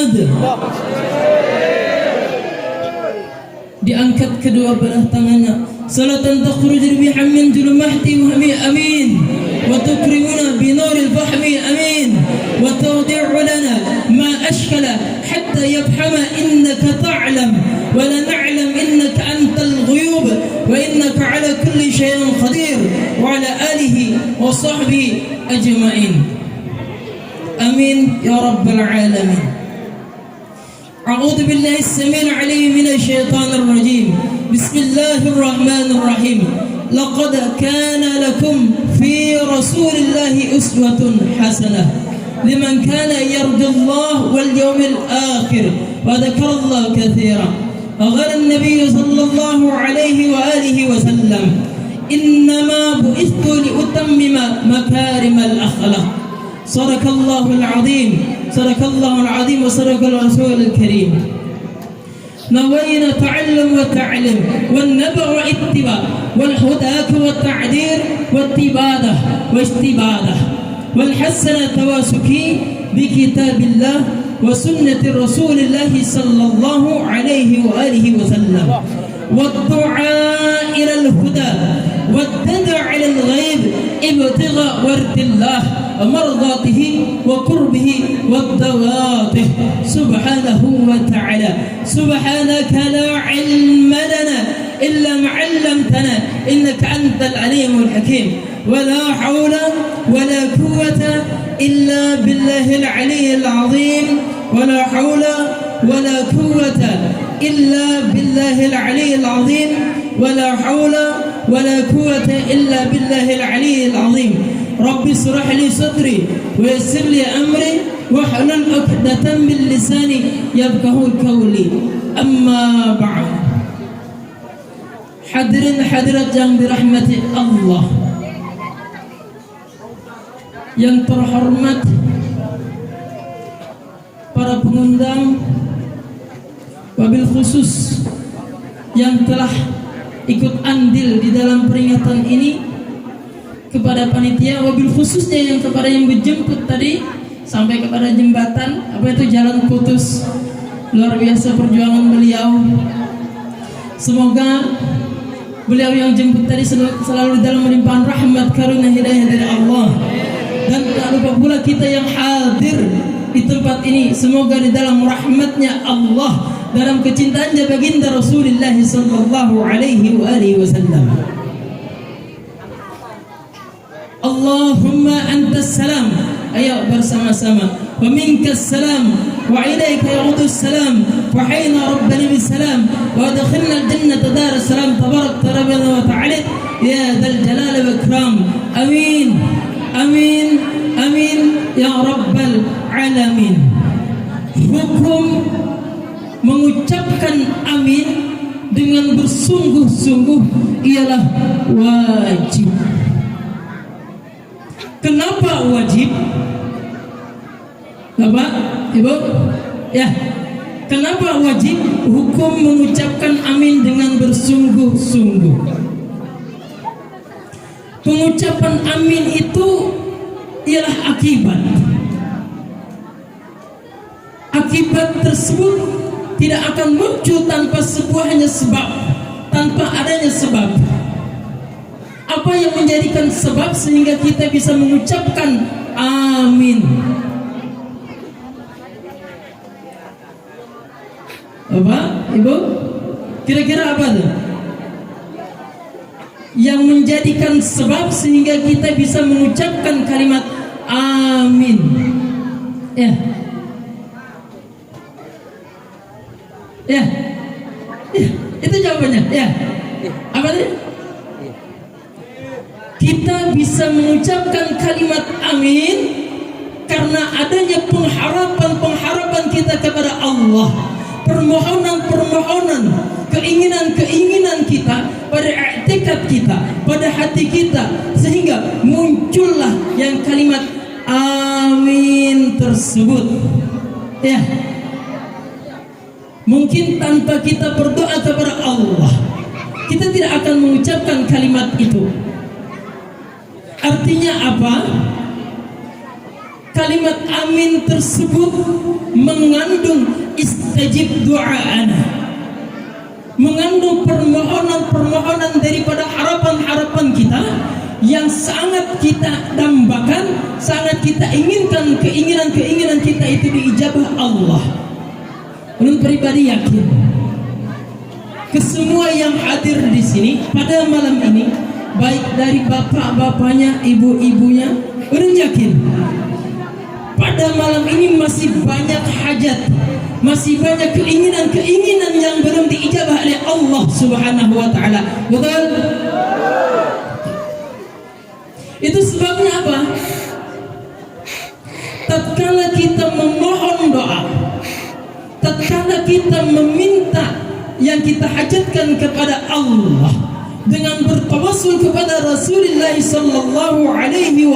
Muhammad. Diangkat kedua belah tangannya. Salatan takhruju biha min julumati muhammi amin. Wa tukrimuna bi nuril fahmi amin. Wa tawdi'u lana ma ashkala hatta yafhama innaka ta'lam wa la na'lam innaka antal ghuyub wa innaka ala kulli shay'in qadir wa ala alihi wa sahbihi ajma'in. Amin ya rabbal alamin. A'udzu billahi as-sami'il 'alim minasy syaithanir rajim. Bismillahirrahmanirrahim. Laqad kana lakum fi Rasulillahi uswatun hasanah liman kana yarjullaha wal yawmil akhir wa dzakarallaha katsiran. Qala an-nabiy sallallahu alaihi wa alihi wa sallam, innama bu'ithtu li utammima makarimal akhlaq. Sadaqallahul azim, sadaqallahul azim wa sadaqal rasulul karim. Nawayna ta'allum wa ta'lim wan naba' wa ittiba wal hudak wa ta'dir wa ittibadah wa istibadah wal hasana tawasuki bi kitabillah wa sunnati rasulillah sallallahu alaihi wa alihi wa sallam wa du'a ila al huda wa tad'a ila al ghaib ibtigha wardillah ومرضاته وقربه والدواته سبحانه وتعالى. سبحانك لا علم لنا إلا ما علمتنا إنك أنت العليم الحكيم. ولا حول ولا قوة إلا بالله العلي العظيم. ولا حول ولا قوة إلا بالله العلي العظيم. ولا حول ولا قوة إلا بالله العلي العظيم. Rabbi surah li sadri wa yassir li amri wa hlul 'uqdatam min lisani yafqahu qawli. Amma ba'd. Hadirin hadirat yang dirahmati Allah, yang terhormat para pengundang, wabil khusus yang telah ikut andil di dalam peringatan ini, kepada panitia, wabil khususnya yang kepada yang menjemput tadi sampai kepada jembatan apa itu jalan putus. Luar biasa perjuangan beliau. Semoga beliau yang jemput tadi selalu dalam melimpahan rahmat karunia hidayah dari Allah. Dan tak lupa pula kita yang hadir di tempat ini, semoga di dalam rahmatnya Allah, dalam kecintaannya baginda Rasulullah sallallahu alaihi wasallam. Allahumma antas salam, ayo bersama-sama. Wa minkas salam, wa ilaika ya'udus salam, wa hayna rabbana bis salam, wa adkhilna al-jannata dar salam tabarak rabbana wa ta'ala ya dzal jalali wal ikram. Amin. Amin. Amin ya rabbal alamin. Hukum mengucapkan amin dengan bersungguh-sungguh ialah wajib. Kenapa wajib? Bapak, Ibu? Ya. Kenapa wajib? Hukum mengucapkan amin dengan bersungguh-sungguh. Pengucapan amin itu ialah akibat. Akibat tersebut tidak akan muncul tanpa sebuahnya sebab, tanpa adanya sebab. Apa yang menjadikan sebab sehingga kita bisa mengucapkan amin? Bapak, Ibu, kira-kira apa tuh? Yang menjadikan sebab sehingga kita bisa mengucapkan kalimat amin. Ya. Ya. Ya, itu jawabannya. Ya. Apa tadi? Kita bisa mengucapkan kalimat amin karena adanya pengharapan kita kepada Allah, permohonan, keinginan kita, pada i'tikad kita, pada hati kita, sehingga muncullah yang kalimat amin tersebut. Ya. Mungkin tanpa kita berdoa kepada Allah, kita tidak akan mengucapkan kalimat itu. Artinya apa? Kalimat amin tersebut mengandung istajib doa'ana, mengandung permohonan-permohonan daripada harapan-harapan kita yang sangat kita dambakan, sangat kita inginkan, keinginan-keinginan kita itu diijabah Allah. Menurut pribadi yakin, kesemua yang hadir di sini pada malam ini, baik dari bapak-bapaknya, ibu-ibunya, menurut yakin pada malam ini masih banyak hajat, masih banyak keinginan-keinginan yang belum diijabah oleh Allah Subhanahu wa taala. Betul? Itu sebabnya apa? Tatkala kita memohon doa, tatkala kita meminta yang kita hajatkan kepada Allah dengan bertawassul kepada Rasulullah sallallahu alaihi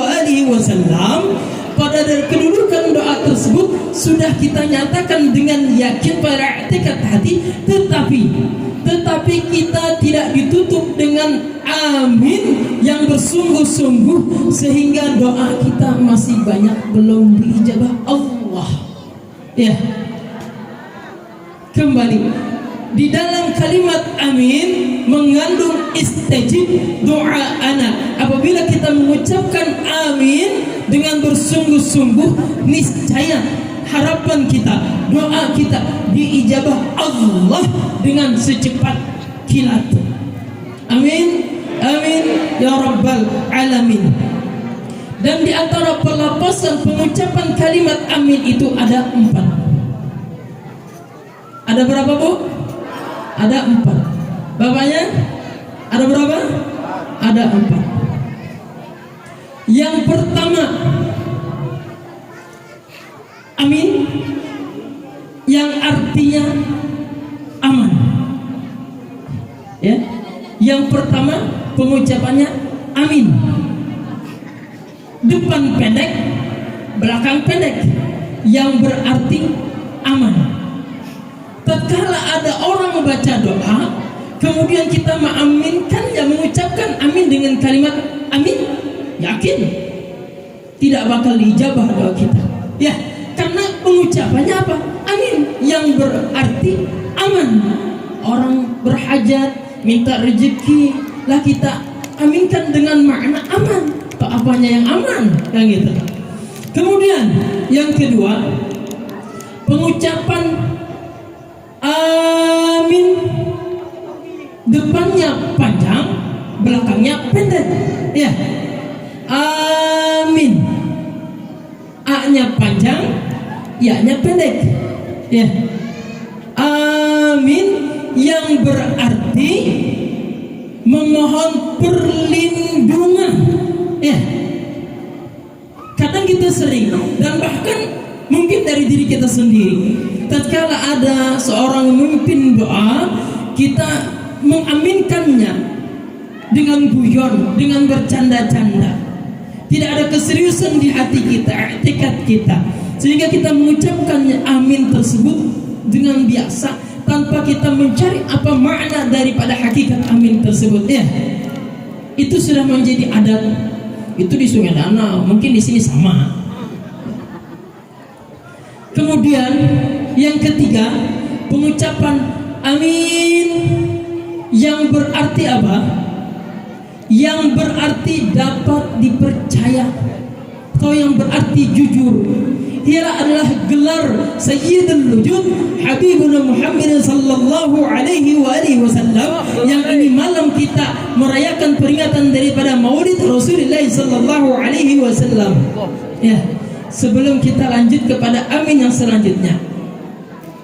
wasallam, pada dari kedudukan doa tersebut sudah kita nyatakan dengan yakin pada i'tikad hati, tetapi kita tidak ditutup dengan amin yang bersungguh-sungguh, sehingga doa kita masih banyak belum diijabah Allah. Ya, kembali di dalam kalimat amin mengandung istajib doa ana. Apabila kita mengucapkan amin dengan bersungguh-sungguh, niscaya harapan kita, doa kita diijabah Allah dengan secepat kilat. Amin, amin ya rabbal alamin. Dan di antara pelapasan pengucapan kalimat amin itu ada 4. Ada berapa, Bu? Ada 4. Bapaknya ada berapa? Ada 4. Yang pertama, amin yang artinya aman. Ya. Yang pertama pengucapannya amin. Depan pendek, belakang pendek, yang berarti aman. Tatkala ada orang membaca doa, kemudian kita mengaminkan, ya mengucapkan amin dengan kalimat amin, yakin tidak bakal diijabah doa kita. Ya, karena pengucapannya apa? Amin, yang berarti aman. Orang berhajat, minta rezeki, lah kita aminkan dengan makna aman. Apanya yang aman, kan gitu. Kemudian yang kedua, pengucapan amin depannya panjang, belakangnya pendek. Ya, amin, a-nya panjang, ya-nya pendek. Ya, amin yang berarti memohon perlindungan. Ya, kadang kita sering, dan bahkan mungkin dari diri kita sendiri, tatkala ada seorang memimpin doa, kita mengaminkannya dengan guyon, dengan bercanda-canda. Tidak ada keseriusan di hati kita, i'tikad kita, sehingga kita mengucapkannya amin tersebut dengan biasa, tanpa kita mencari apa makna daripada hakikat amin tersebut. Ya, itu sudah menjadi adat. Itu di Sungai Danau, mungkin di sini sama. Kemudian yang ketiga, pengucapan amin yang berarti apa? Yang berarti dapat dipercaya, atau yang berarti jujur. Ia adalah gelar Sayyidul Wujud Habibuna Muhammad sallallahu alaihi wasallam, yang ini malam kita merayakan peringatan daripada Maulid Rasulullah sallallahu alaihi wasallam. Ya, sebelum kita lanjut kepada amin yang selanjutnya,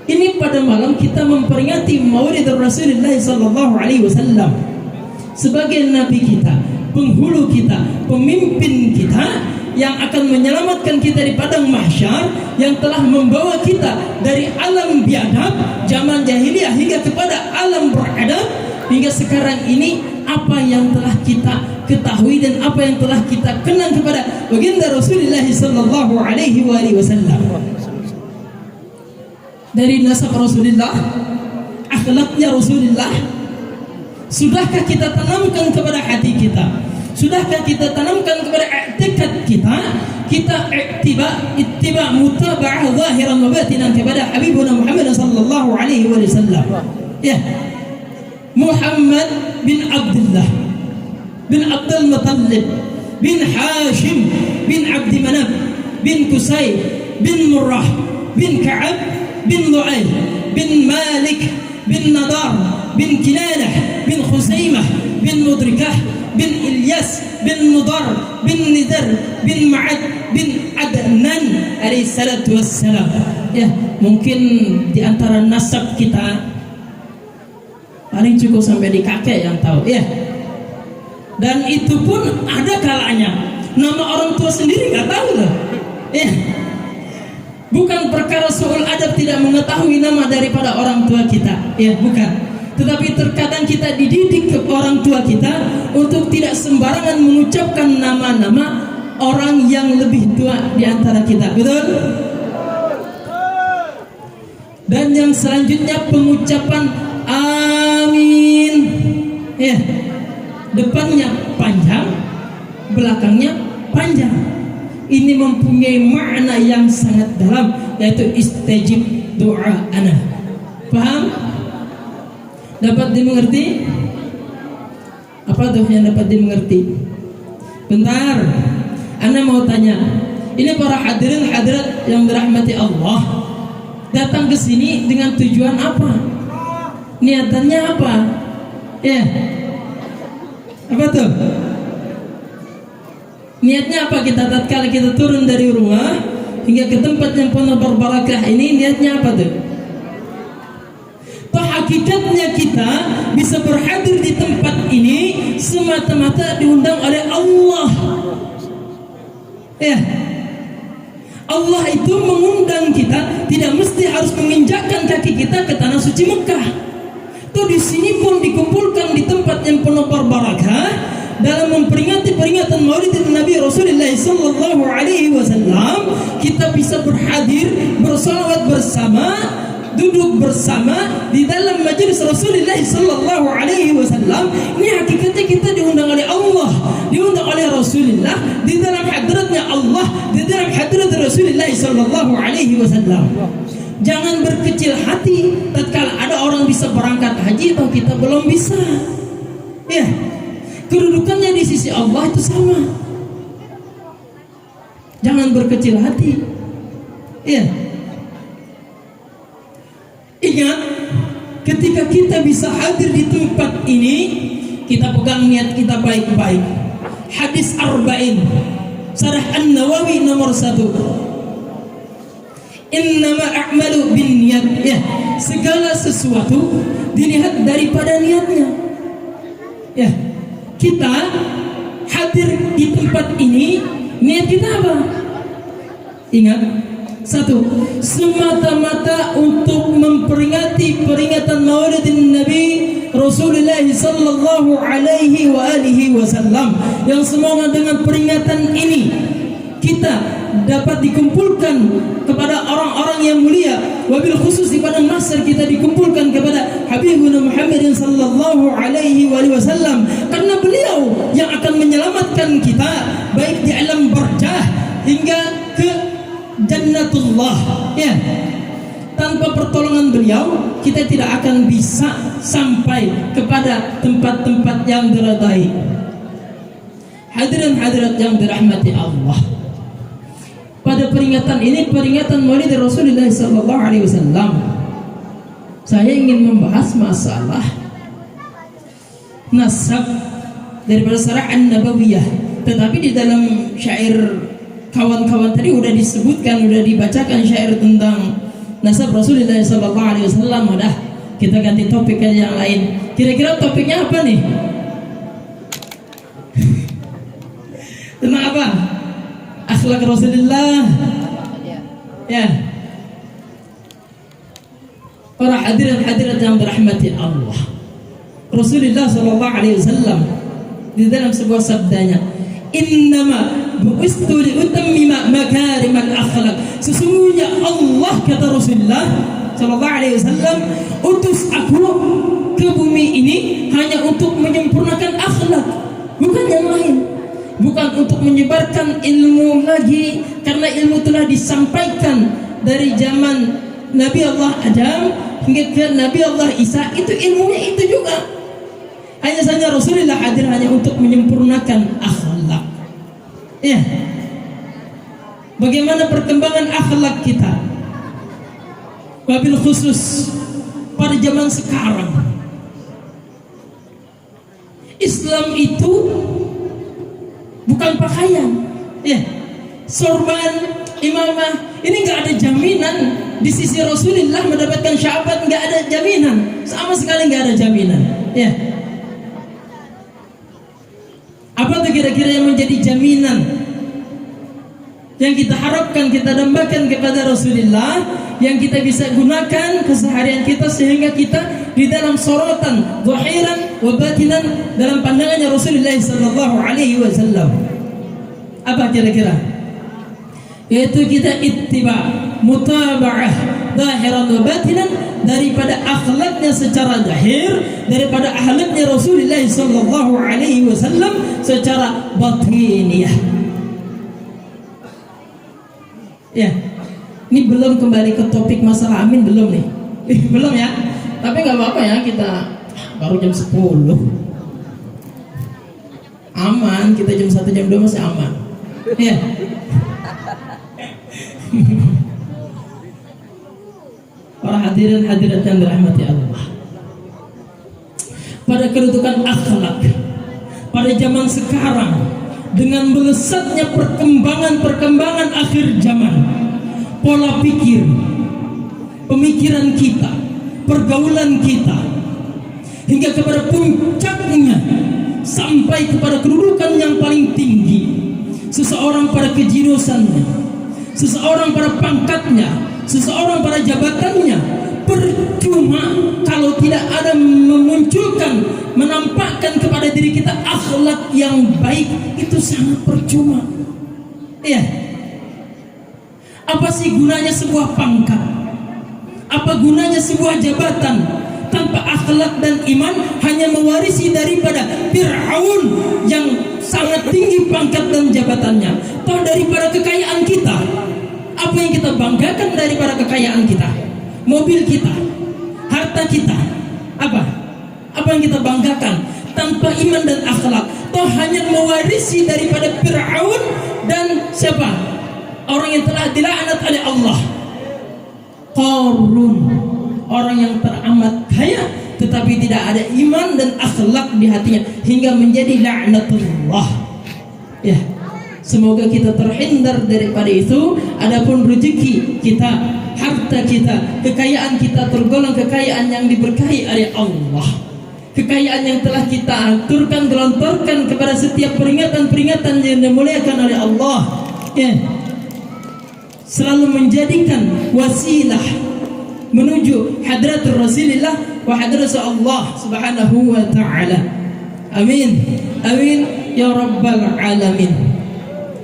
ini pada malam kita memperingati Maulid Rasulullah sallallahu alaihi wasallam sebagai nabi kita, penghulu kita, pemimpin kita, yang akan menyelamatkan kita di padang mahsyar, yang telah membawa kita dari alam biadab zaman jahiliyah hingga kepada alam beradab, hingga sekarang ini. Apa yang telah kita ketahui dan apa yang telah kita kenang kepada baginda Rasulullah sallallahu alaihi wasallam, dari nasab Rasulullah, akhlaknya Rasulullah, sudahkah kita tanamkan kepada hati kita? Sudahkah kita tanamkan kepada tekad kita ittiba mutaba'ah zahiran wa batinan kepada Habibuna Muhammad sallallahu alaihi wasallam. Ya. Muhammad bin Abdullah bin Abdul Muttalib bin Hashim bin Abdi Manaf bin Qusay bin Murrah bin Ka'ab bin Lu'ay bin Malik bin Nadar bin Kinanah bin Khuzaimah bin Mudrikah bin Ilyas bin Mudar bin Nidar bin Ma'ad bin Adnan alaihi salatu wassalam. Ya, mungkin di antara nasab kita paling cukup sampai di kakek yang tahu, ya. Dan itu pun ada kalanya nama orang tua sendiri nggak tahu loh, ya. Bukan perkara su'ul adab tidak mengetahui nama daripada orang tua kita, ya, bukan. Tetapi terkadang kita dididik ke orang tua kita untuk tidak sembarangan mengucapkan nama-nama orang yang lebih tua di antara kita, betul? Dan yang selanjutnya pengucapan amin, ya, depannya panjang, belakangnya panjang. Ini mempunyai makna yang sangat dalam, yaitu istajib doa ana. Paham? Dapat dimengerti? Apa tuh yang dapat dimengerti? Bentar, ana mau tanya. Ini para hadirin hadirat yang dirahmati Allah, datang ke sini dengan tujuan apa? Niatannya apa? Ya. Apa tuh? Niatnya apa kita tatkala kita turun dari rumah hingga ke tempat yang penuh berbarakah ini, niatnya apa tuh? Toh hakikatnya kita bisa berhadir di tempat ini semata-mata diundang oleh Allah. Ya. Allah itu mengundang kita, tidak mesti harus menginjakkan kaki kita ke tanah suci Mekah. Toh di sini pun dikumpulkan di tempat yang penuh berbarakah dalam memperingati peringatan Maulid Nabi Rasulullah sallallahu alaihi wasallam. Kita bisa berhadir, bersalawat bersama, duduk bersama di dalam majelis Rasulullah sallallahu alaihi wasallam. Ini hakikatnya kita diundang oleh Allah, diundang oleh Rasulullah di dalam hadratnya Allah, di dalam hadrat Rasulullah sallallahu alaihi wasallam. Jangan berkecil hati tatkala ada orang bisa berangkat haji atau kita belum bisa. Ya, kedudukannya di sisi Allah itu sama. Jangan berkecil hati. Ya. Ingat, ketika kita bisa hadir di tempat ini, kita pegang niat kita baik-baik. Hadis Arba'in, Syarah An-Nawawi nomor 1. Innama a'malu bin niat. Ya, segala sesuatu dilihat daripada niatnya. Ya, kita hadir di tempat ini, niat kita apa? Ingat, 1, semata-mata untuk memperingati peringatan Maulidin Nabi Rasulullah sallallahu alaihi wa alihi wasallam, yang semoga dengan peringatan ini kita dapat dikumpulkan kepada orang-orang yang mulia, wabil khusus di padang mahsyar kita dikumpulkan kepada Habibuna Muhammad sallallahu alaihi wasallam, karena beliau yang akan menyelamatkan kita baik di alam barzah hingga ke jannatullah. Ya, tanpa pertolongan beliau kita tidak akan bisa sampai kepada tempat-tempat yang diridai. Hadirin hadirat yang dirahmati Allah, pada peringatan ini, peringatan Maulid Rasulullah sallallahu alaihi wasallam, saya ingin membahas masalah nasab daripada Syarah An-Nabawiyah. Tetapi di dalam syair kawan-kawan tadi udah disebutkan, udah dibacakan syair tentang nasab Rasulullah sallallahu alaihi wasallam. Udah, kita ganti topik aja yang lain. Kira-kira topiknya apa nih? Tentang apa? Akhlak Rasulullah. Ya. Para hadirin hadirat yang dirahmati Allah, Rasulullah sallallahu alaihi wasallam di dalam sebuah sabdanya, innama bu'istu liutammima makarimal akhlak. Sesungguhnya Allah, kata Rasulullah sallallahu alaihi wasallam, utus aku ke bumi ini hanya untuk menyempurnakan akhlak, bukan yang lain. bukan untuk menyebarkan ilmu lagi, karena ilmu telah disampaikan dari zaman Nabi Allah Adam hingga ke Nabi Allah Isa. Itu ilmunya itu juga. Hanya saja Rasulullah hadir hanya untuk menyempurnakan akhlak. Ya. Bagaimana perkembangan akhlak kita? Wabil khusus pada zaman sekarang, Islam itu bukan pakaian, ya, sorban, imamah. Ini nggak ada jaminan di sisi Rasulullah mendapatkan syafaat, nggak ada jaminan, sama sekali nggak ada jaminan. Ya, apa tuh kira-kira yang menjadi jaminan yang kita harapkan, kita dambakan kepada Rasulullah, yang kita bisa gunakan keseharian kita sehingga kita di dalam sorotan zahiran wa batinan dalam pandangannya Rasulullah sallallahu alaihi wasallam? Apa kira-kira? Yaitu kita ittiba, mutaba'ah zahiran wa batinan, daripada akhlaknya secara zahir, daripada akhlaknya Rasulullah sallallahu alaihi wasallam secara batiniyah. Ya, ini belum kembali ke topik masalah amin, belum nih. Belum ya. Tapi nggak apa-apa ya, kita baru jam 10. Aman, kita jam 1 jam 2 masih aman. Ya. Para hadirin hadirat yang dirahmati Allah. Pada kedudukan akhlak pada zaman sekarang, dengan melesatnya perkembangan akhir zaman, pola pikir, pemikiran kita, pergaulan kita, hingga kepada puncaknya sampai kepada kedudukan yang paling tinggi, seseorang pada kejinosannya, seseorang pada pangkatnya, seseorang pada jabatannya, percuma kalau tidak ada memunculkan, menampakkan kepada diri kita akhlak yang baik. Itu sangat percuma. Iya. Apa sih gunanya sebuah pangkat? Apa gunanya sebuah jabatan tanpa akhlak dan iman? Hanya mewarisi daripada Fir'aun yang sangat tinggi pangkat dan jabatannya. Atau daripada kekayaan kita. Apa yang kita banggakan daripada kekayaan kita? Mobil kita, harta kita, apa yang kita banggakan tanpa iman dan akhlak? Toh hanya mewarisi daripada Fir'aun dan siapa? Orang yang telah dilaknat oleh Allah, Qarun, orang yang teramat kaya tetapi tidak ada iman dan akhlak di hatinya hingga menjadi laknatullah. Ya, semoga kita terhindar daripada itu. Adapun rezeki kita, harta kita, kekayaan kita tergolong kekayaan yang diberkahi oleh Allah. Kekayaan yang telah kita aturkan, gelontorkan kepada setiap peringatan-peringatan yang dimuliakan oleh Allah. Ya. Selalu menjadikan wasilah menuju hadratul Rasulillah wa hadratul Allah subhanahu wa ta'ala. Amin. Amin ya rabbal alamin.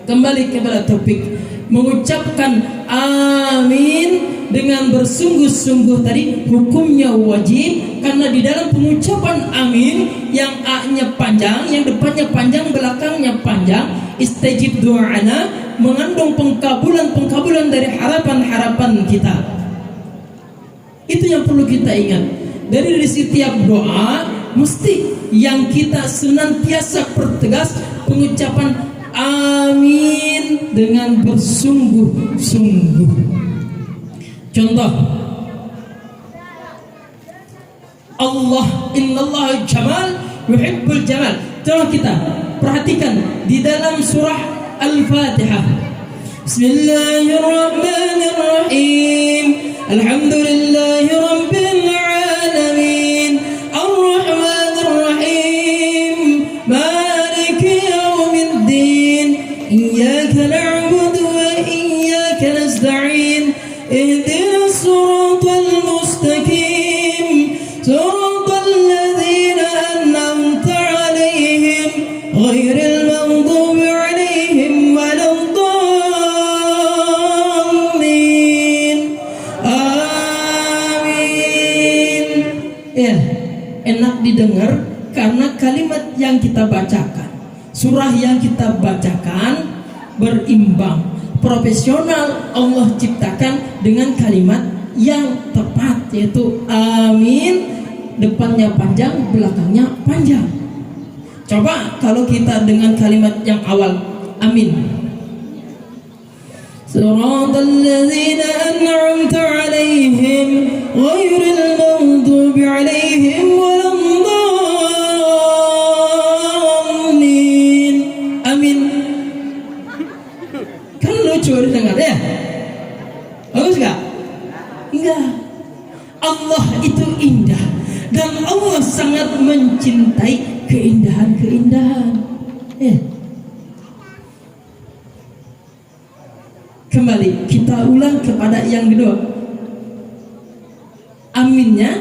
Kembali kepada topik, mengucapkan amin dengan bersungguh-sungguh tadi hukumnya wajib, karena di dalam pengucapan amin yang a-nya panjang, yang depannya panjang, belakangnya panjang, istajib doa'ana, mengandung pengkabulan dari harapan-harapan kita. Itu yang perlu kita ingat. Dari setiap doa mesti yang kita senantiasa pertegas pengucapan amin dengan bersungguh-sungguh. Contoh, Allah, innallaha jamal yuhibbul jamal. Coba kita perhatikan di dalam surah Al-Fatihah. Bismillahirrahmanirrahim. Alhamdulillahi rabbil alamin. Ar-Rahmanir Rahim. Maliki yaumiddin. Iyyaka na'budu wa iyyaka nasta'in. Ihdinas siratal mustaqim. Siratal ladzina an'amta 'alaihim ghairil maghdubi 'alaihim waladdallin. Amin. Ya, enak didengar karena kalimat yang kita bacakan Surah yang kita bacakan berimbang, profesional, Allah ciptakan dengan kalimat yang tepat, yaitu amin, depannya panjang, belakangnya panjang. Coba kalau kita dengan kalimat yang awal amin, Siratal ladzina an'amta 'alaihim ghairil maghdubi 'alaihim waladdallin. Amin. Kan lucu dengar ya? Bagus gak? Enggak. Allah itu indah dan Allah sangat mencintai keindahan-keindahan. Kembali kita ulang kepada yang kedua. Aminnya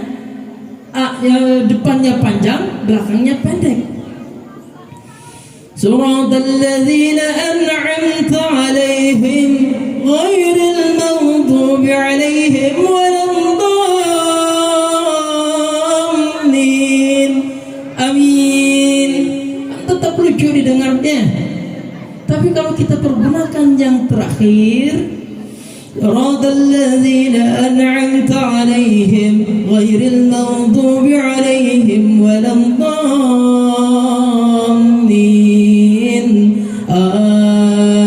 depannya panjang, belakangnya pendek. Suratal ladzina an'amta 'alaihim ghairil maghdubi 'alaihim waladdallin. Amin. Tetap lucu didengarnya. Tapi kalau kita pergunakan yang terakhir, Siratal ladzina an'amta 'alaihim ghairil maghdubi 'alaihim waladdallin.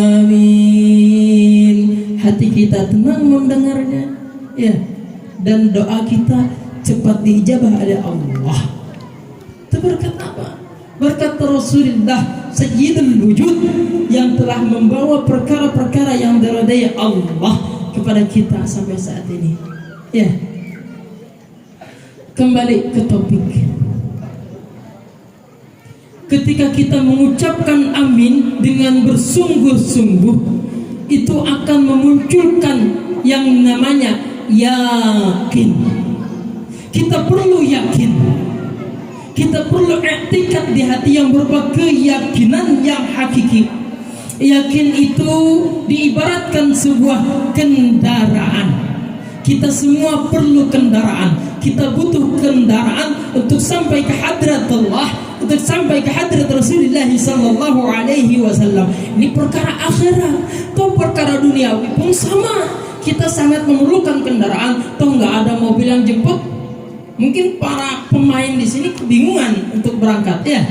Amin. Hati kita tenang mendengarnya, ya, dan doa kita cepat diijabah oleh Allah. Itu berkat apa? Berkat Rasulullah Sayyidul Wujud yang telah membawa perkara-perkara yang diridai Allah kepada kita sampai saat ini. Ya. Kembali ke topik. Ketika kita mengucapkan amin dengan bersungguh-sungguh, itu akan memunculkan yang namanya yakin. Kita perlu yakin. Kita perlu i'tikad di hati yang berupa keyakinan yang hakiki. Yakin itu diibaratkan sebuah kendaraan. Kita semua perlu kendaraan. Kita butuh kendaraan untuk sampai ke hadrat Allah, untuk sampai ke hadrat Rasulullah sallallahu alaihi wasallam. Ini perkara akhirat, toh perkara duniawi pun sama. Kita sangat memerlukan kendaraan. Toh nggak ada mobil yang jemput. Mungkin para pemain di sini kebingungan untuk berangkat, ya.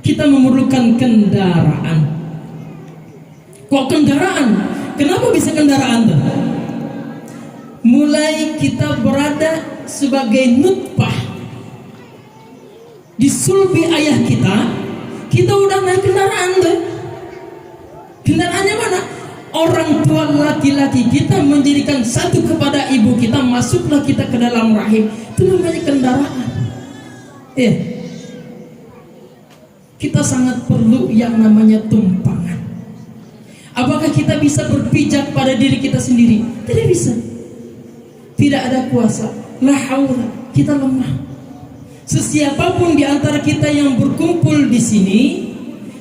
Kita memerlukan kendaraan. Kok kendaraan? Kenapa bisa kendaraan tuh? Mulai kita berada sebagai nutfah di sulbi ayah kita udah naik kendaraan tuh. Kendaraannya mana? Orang tua laki-laki kita menjadikan satu kepada ibu kita, masuklah kita ke dalam rahim. Itu namanya kendaraan. Kita sangat perlu yang namanya tumpangan. Apakah kita bisa berpijak pada diri kita sendiri? Tidak bisa. Tidak ada kuasa. La haula, kita lemah. Sesiapapun di antara kita yang berkumpul di sini,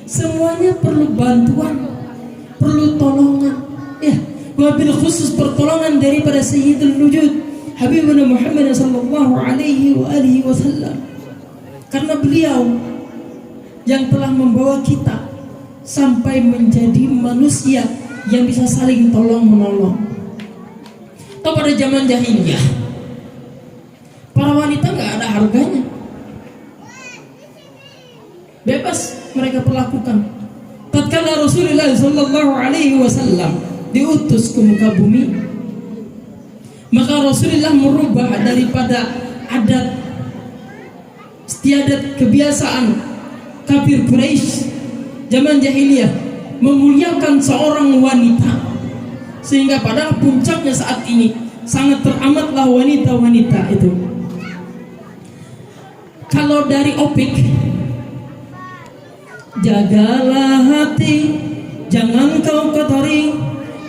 semuanya perlu bantuan, perlu tolongan, ya. Wabil khusus pertolongan daripada Sayyidul Wujud Habibuna Muhammad sallallahu alaihi wasallam. Karena beliau yang telah membawa kita sampai menjadi manusia yang bisa saling tolong menolong. Atau pada zaman jahiliyah, para wanita nggak ada harganya, bebas mereka perlakukan. Tatkala Rasulullah sallallahu alaihi wasallam diutus ke muka bumi, maka Rasulullah merubah daripada adat istiadat kebiasaan kafir Quraisy zaman jahiliyah memuliakan seorang wanita, sehingga pada puncaknya saat ini sangat teramatlah wanita-wanita itu. Kalau dari opik, jagalah hati, jangan kau kotori,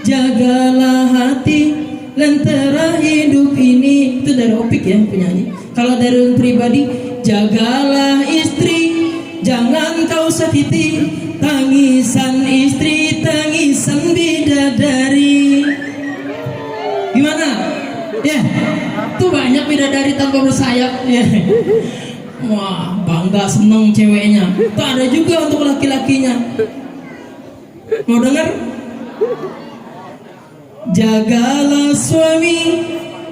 jagalah hati, lentera hidup ini. Itu dari opik ya penyanyi. Kalau dari pribadi, jagalah istri, jangan kau sakiti, tangisan istri, tangisan bidadari. Gimana? Ya, tuh banyak bidadari tanpa bersayap. Ya. Wah, bangga, seneng ceweknya. Tak ada juga untuk laki-lakinya. Mau dengar? Jagalah suami,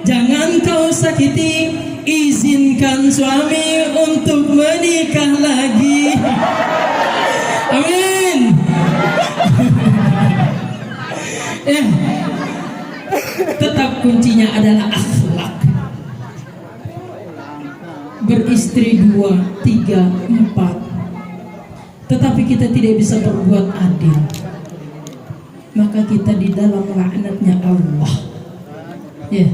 jangan kau sakiti, izinkan suami untuk menikah lagi. Amin. Tetap kuncinya adalah akhlak. Beristri 2, 3, 4, tetapi kita tidak bisa berbuat adil, maka kita di dalam laknatnya Allah. Ya,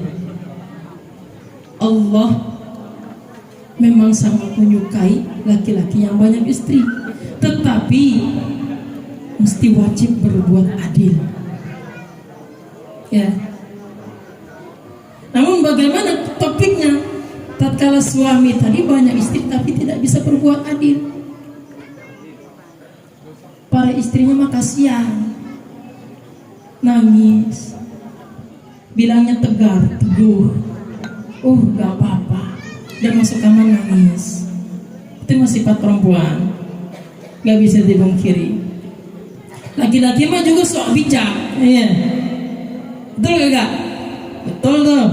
Allah memang sangat menyukai laki-laki yang banyak istri, tetapi mesti wajib berbuat adil. Ya. Namun bagaimana topiknya? Tatkala suami tadi banyak istri tapi tidak bisa berbuat adil, para istrinya mah kasihan, nangis, bilangnya tegar, teguh, gak apa-apa, dia masuk kamar nangis. Itu mah sifat perempuan, gak bisa dipungkiri. Laki-laki mah juga sok bijak, iya. Betul gak? Betul tuh.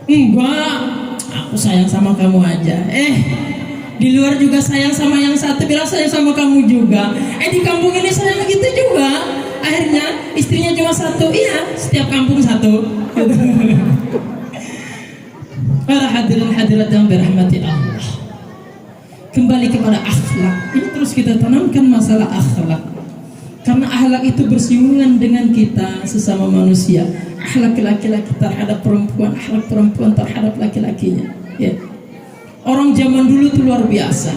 Enggak, aku sayang sama kamu aja. Di luar juga sayang sama yang satu, bilang sayang sama kamu juga. Di kampung ini sayang gitu juga. Akhirnya istrinya cuma satu. Iya, setiap kampung satu. Para hadirin hadirat yang dirahmati Allah, kembali kepada akhlak. Ini terus kita tanamkan masalah akhlak, karena akhlak itu bersinggungan dengan kita sesama manusia. Akhlak laki-laki terhadap perempuan, akhlak perempuan terhadap laki-lakinya. Ya. Orang zaman dulu itu luar biasa.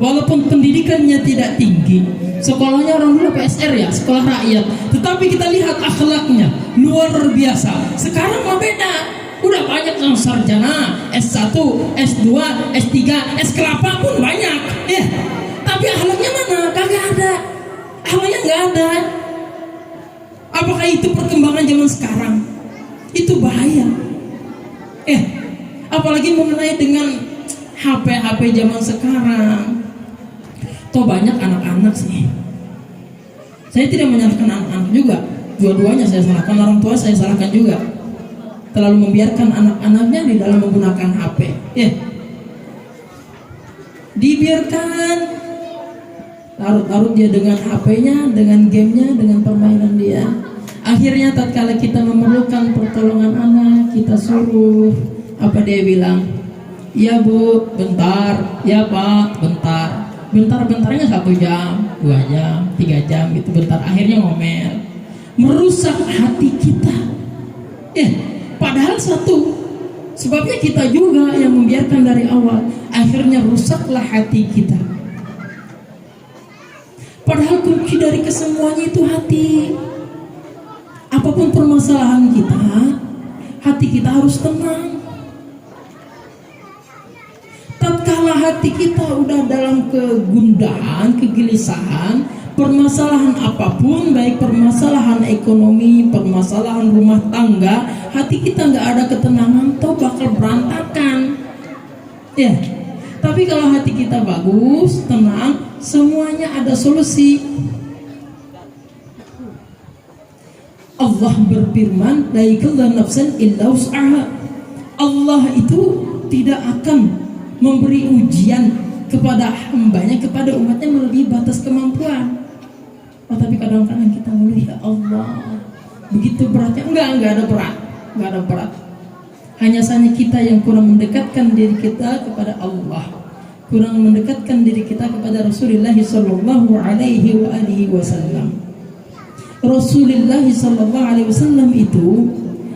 Walaupun pendidikannya tidak tinggi, sekolahnya orang dulu PSR ya, sekolah rakyat, tetapi kita lihat akhlaknya luar biasa. Sekarang mah beda. Udah banyak yang sarjana, S1, S2, S3, S kelapa pun banyak. Ya. Tapi akhlaknya mana? Kagak ada. Akhlaknya nggak ada. Apakah itu perkembangan zaman sekarang? Itu bahaya. Apalagi mengenai dengan HP zaman sekarang. Toh banyak anak-anak sih. Saya tidak menyalahkan anak-anak juga. Dua-duanya saya salahkan, orang tua saya salahkan juga. Terlalu membiarkan anak-anaknya di dalam menggunakan HP. Dibiarkan larut-larut dia dengan HP-nya, dengan gamenya, dengan permainan dia. Akhirnya tatkala kita memerlukan pertolongan anak, kita suruh, apa dia bilang? Ya bu, bentar. Ya pak, bentar. Bentar-bentarnya 1 jam, 2 jam, 3 jam gitu, bentar. Akhirnya ngomel, merusak hati kita. Padahal satu, sebabnya kita juga yang membiarkan dari awal. Akhirnya rusaklah hati kita. Padahal kunci dari kesemuanya itu hati. Apapun permasalahan kita, hati kita harus tenang. Tatkala hati kita udah dalam kegundahan, kegelisahan, permasalahan apapun, baik permasalahan ekonomi, permasalahan rumah tangga, hati kita nggak ada ketenangan, toh bakal berantakan. Tapi kalau hati kita bagus, tenang, semuanya ada solusi. Allah berfirman, la yukallifu nafsan illa wus'aha. Allah itu tidak akan memberi ujian kepada hambanya, kepada umatnya melebihi batas kemampuan. Tapi kadang-kadang kita melihat, ya Allah, begitu beratnya. Enggak ada berat. Hanya saja kita yang kurang mendekatkan diri kita kepada Allah, kurang mendekatkan diri kita kepada Rasulullah sallallahu alaihi wasallam. Rasulullah sallallahu alaihi wasallam itu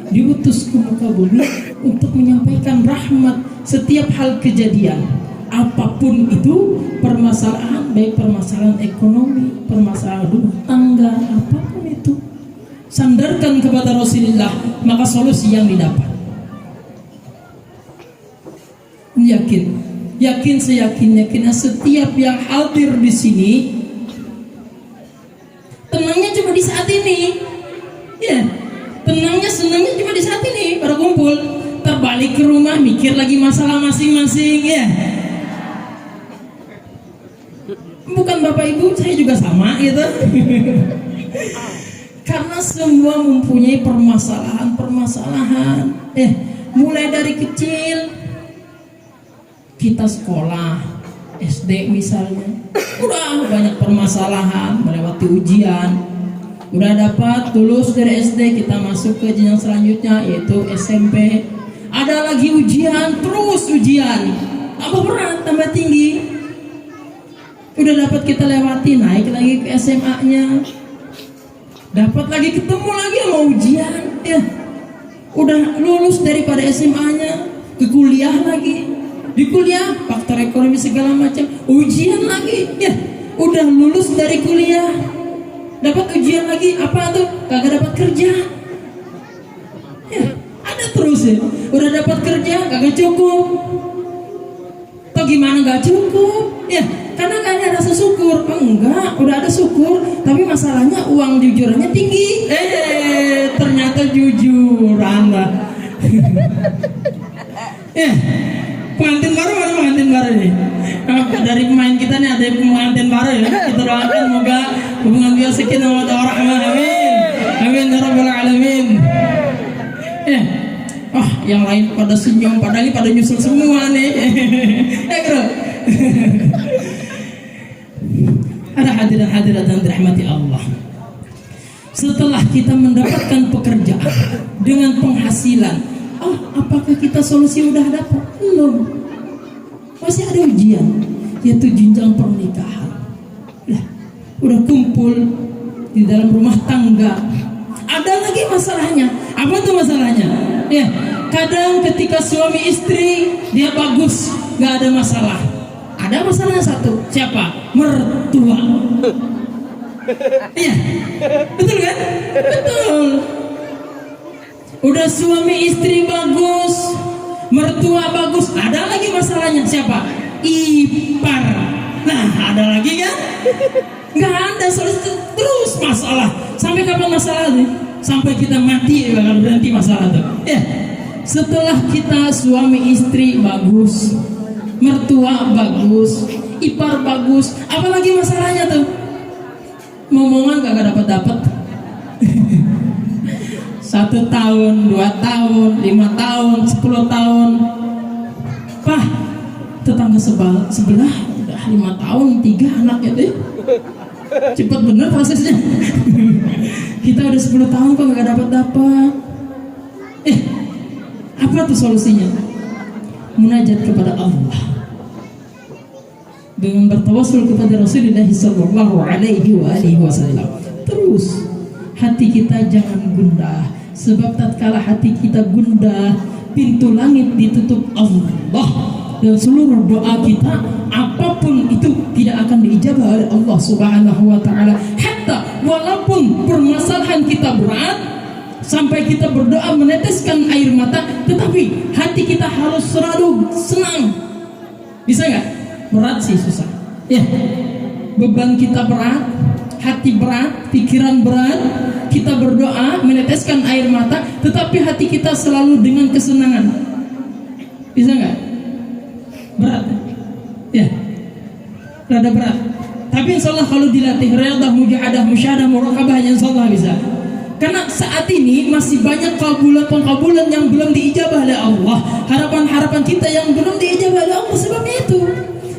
diutus ke muka bumi untuk menyampaikan rahmat setiap hal kejadian, apapun itu permasalahan, baik permasalahan ekonomi, permasalahan rumah tangga, apapun itu, sandarkan kepada Rasulullah, maka solusi yang didapat. Yakin seyakin-yakinnya setiap yang hadir di sini tenangnya cuma di saat ini. Tenangnya senangnya cuma di saat ini pada kumpul. Terbalik balik ke rumah mikir lagi masalah masing-masing ya. Bukan Bapak Ibu, saya juga sama gitu. Karena semua mempunyai permasalahan. Mulai dari kecil kita sekolah SD misalnya, udah banyak permasalahan, melewati ujian, udah dapat lulus dari SD, kita masuk ke jenjang selanjutnya yaitu SMP. Ada lagi ujian, terus ujian, tambah berat, tambah tinggi. Udah dapat kita lewati, naik lagi ke SMA-nya, dapat lagi ketemu lagi sama ujian, ya. Udah lulus daripada SMA-nya, ke kuliah lagi, di kuliah faktor ekonomi segala macam, ujian lagi, ya. Udah lulus dari kuliah, dapat ujian lagi, apa tuh? Kagak dapat kerja, ya. Ada terus ya. Udah dapat kerja, kagak cukup. Atau gimana nggak cukup, ya. Karena gak ada rasa syukur. Enggak, udah ada syukur, tapi masalahnya uang jujurannya tinggi. Ternyata jujuran lah. Pengantin baru mana pengantin baru nih? Dari pemain kita nih ada pengantin baru ya. Kita doakan semoga hubungan dia sakinah wa warahmah. Amin. Amin ya rabbal alamin. Yang lain pada senyum, padahal ini pada nyusul semua nih. Bro. Ada hadirat yang dirahmati Allah. Setelah kita mendapatkan pekerjaan dengan penghasilan, apakah kita solusi udah dapat? Belum. Masih ada ujian, yaitu jenjang pernikahan. Udah kumpul di dalam rumah tangga, ada lagi masalahnya. Apa tuh masalahnya? Ya, kadang ketika suami istri dia bagus, nggak ada masalah. Ada masalah satu, siapa? Mertua. Iya, betul kan? Betul. Udah suami istri bagus, mertua bagus, ada lagi masalahnya, siapa? Ipar. Nah, ada lagi kan? Nggak ada solusi, terus masalah. Sampai kapan masalah nih? Sampai kita mati bakal berhenti masalah tuh. Ya, setelah kita suami istri bagus, mertua bagus, ipar bagus, apalagi masalahnya tuh? Momongan kagak dapat. 1 tahun, 2 tahun, 5 tahun, 10 tahun. Pak, tetangga sebelah udah 5 tahun, 3 anak ya deh. Cepat bener prosesnya. Kita udah 10 tahun kok gak dapat. Apa tuh solusinya? Munajat kepada Allah dengan bertawassul kepada Rasulullah sallallahu alaihi wasallam. Terus hati kita jangan gundah, sebab tatkala hati kita gundah, pintu langit ditutup Allah, dan seluruh doa kita apapun itu tidak akan diijabah oleh Allah Subhanahu wa taala. Hatta walaupun permasalahan kita berat sampai kita berdoa meneteskan air mata, tetapi hati kita harus selalu senang. Bisa nggak? Berat sih susah. Ya, beban kita berat, hati berat, pikiran berat. Kita berdoa meneteskan air mata, tetapi hati kita selalu dengan kesenangan. Bisa nggak? Berat. Ya, rada berat. Tapi insya Allah kalau dilatih riyadah, mujahadah, musyahadah, muraqabah, insya Allah bisa. Karena saat ini masih banyak pengkabulan yang belum diijabah oleh Allah. Harapan-harapan kita yang belum diijabah oleh Allah. Sebabnya itu,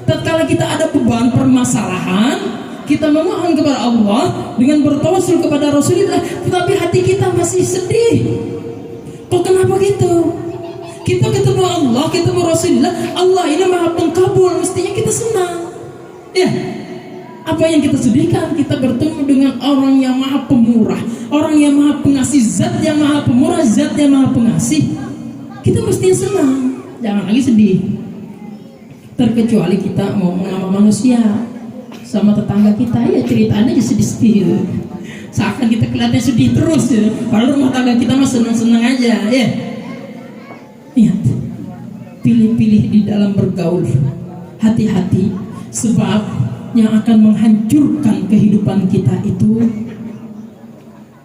tatkala kita ada beban permasalahan, kita memohon kepada Allah dengan bertawassul kepada Rasulullah, tetapi hati kita masih sedih. Kok kenapa gitu? Kita ketemu Allah, ketemu Rasulullah, Allah ini maha pengkabul, mestinya kita senang. Ya, apa yang kita sedihkan? Kita bertemu dengan orang yang maha pemurah, orang yang maha pengasih, zat yang maha pemurah, zat yang maha pengasih. Kita mestinya senang, jangan lagi sedih. Terkecuali kita mau sama manusia, sama tetangga kita, ya ceritanya aja sedih-sedih gitu. Seakan kita kelihatannya sedih terus ya. Padahal rumah tangga kita mah senang-senang aja ya. Lihat, pilih-pilih di dalam bergaul, hati-hati, sebab yang akan menghancurkan kehidupan kita itu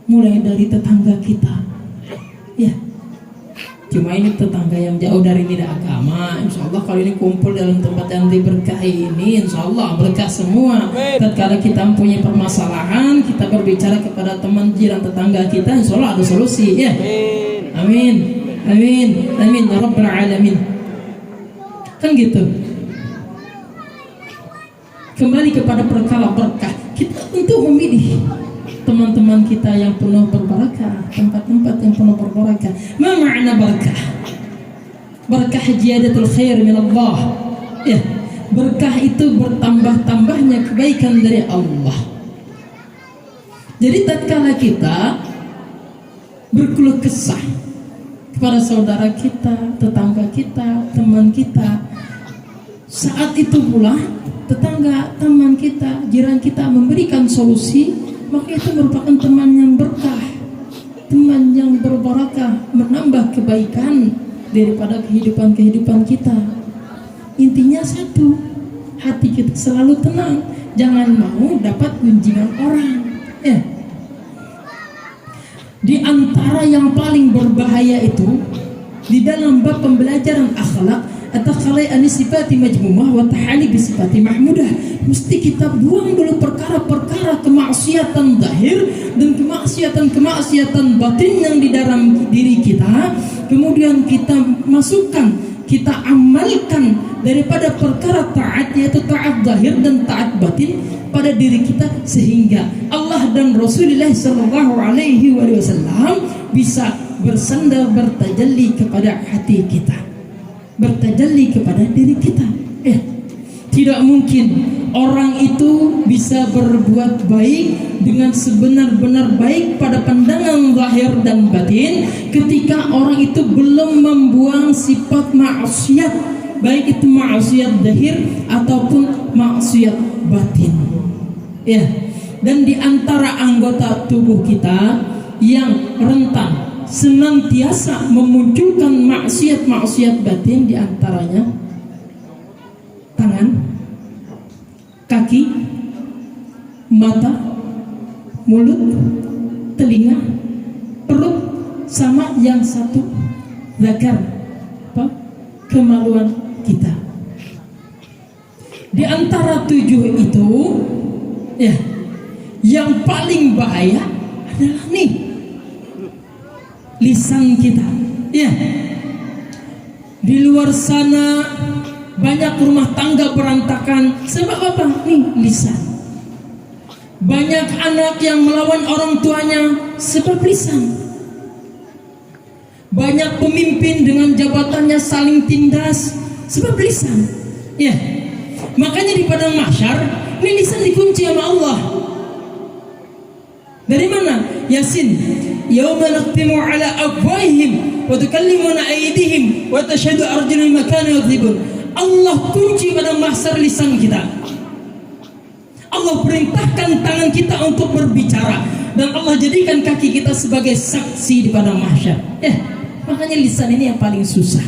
mulai dari tetangga kita. Ya, Cuma ini tetangga yang jauh dari tidak agama. Insya Allah kalau ini kumpul dalam tempat yang diberkah ini, insya Allah berkah semua. Tatkala kita mempunyai permasalahan, kita berbicara kepada teman jiran tetangga kita, insya Allah ada solusi ya. Amin, amin, amin ya rabbal alamin. Kan gitu. Kembali kepada perkara berkah, kita untuk memilih teman-teman kita yang penuh berbarakah, tempat-tempat yang penuh berbarakah. Ma makna barakah? Barakah ziyadatul khair min Allah. Ya, berkah itu bertambah-tambahnya kebaikan dari Allah. Jadi tatkala kita berkeluh kesah kepada saudara kita, tetangga kita, teman kita, saat itu pula tetangga, teman kita, jiran kita memberikan solusi, maka itu merupakan teman yang berkah, teman yang berbarakah, menambah kebaikan daripada kehidupan kita. Intinya satu, hati kita selalu tenang, jangan mau dapat gunjingan orang. Di antara yang paling berbahaya itu di dalam bab pembelajaran akhlak atau khalai sifati majmumah wa tahali bi sifati mahmudah, mesti kita buang dulu perkara-perkara kemaksiatan zahir dan kemaksiatan batin yang di dalam diri kita, kemudian kita masukkan, kita amalkan daripada perkara taat, yaitu taat zahir dan taat batin pada diri kita, sehingga Allah dan Rasulullah sallallahu alaihi wasallam bisa bersandar, bertajalli kepada hati kita, bertajalli kepada diri kita. Tidak mungkin orang itu bisa berbuat baik dengan sebenar-benar baik pada pandangan zahir dan batin ketika orang itu belum membuang sifat maksiat, baik itu maksiat zahir ataupun maksiat batin. Dan di antara anggota tubuh kita yang rentan senantiasa memunculkan maksiat batin, di antaranya tangan, kaki, mata, mulut, telinga, perut, sama yang satu zakar, kemaluan kita. Di antara 7 itu yang paling bahaya adalah nih, lisan kita. Di luar sana banyak rumah tangga berantakan sebab apa? Nih, lisan. Banyak anak yang melawan orang tuanya sebab lisan. Banyak pemimpin dengan jabatannya saling tindas sebab lisan. Makanya di padang mahsyar ini lisan dikunci sama Allah. Dari mana? Yasin. Yauma naqtimu ala afwahihim wa tukallimuna aydihim wa tashhadu arjuluhum ma kanu yakdzibun. Allah kunci pada mahsyar lisan kita. Allah perintahkan tangan kita untuk berbicara, dan Allah jadikan kaki kita sebagai saksi di padang mahsyar. Makanya lisan ini yang paling susah.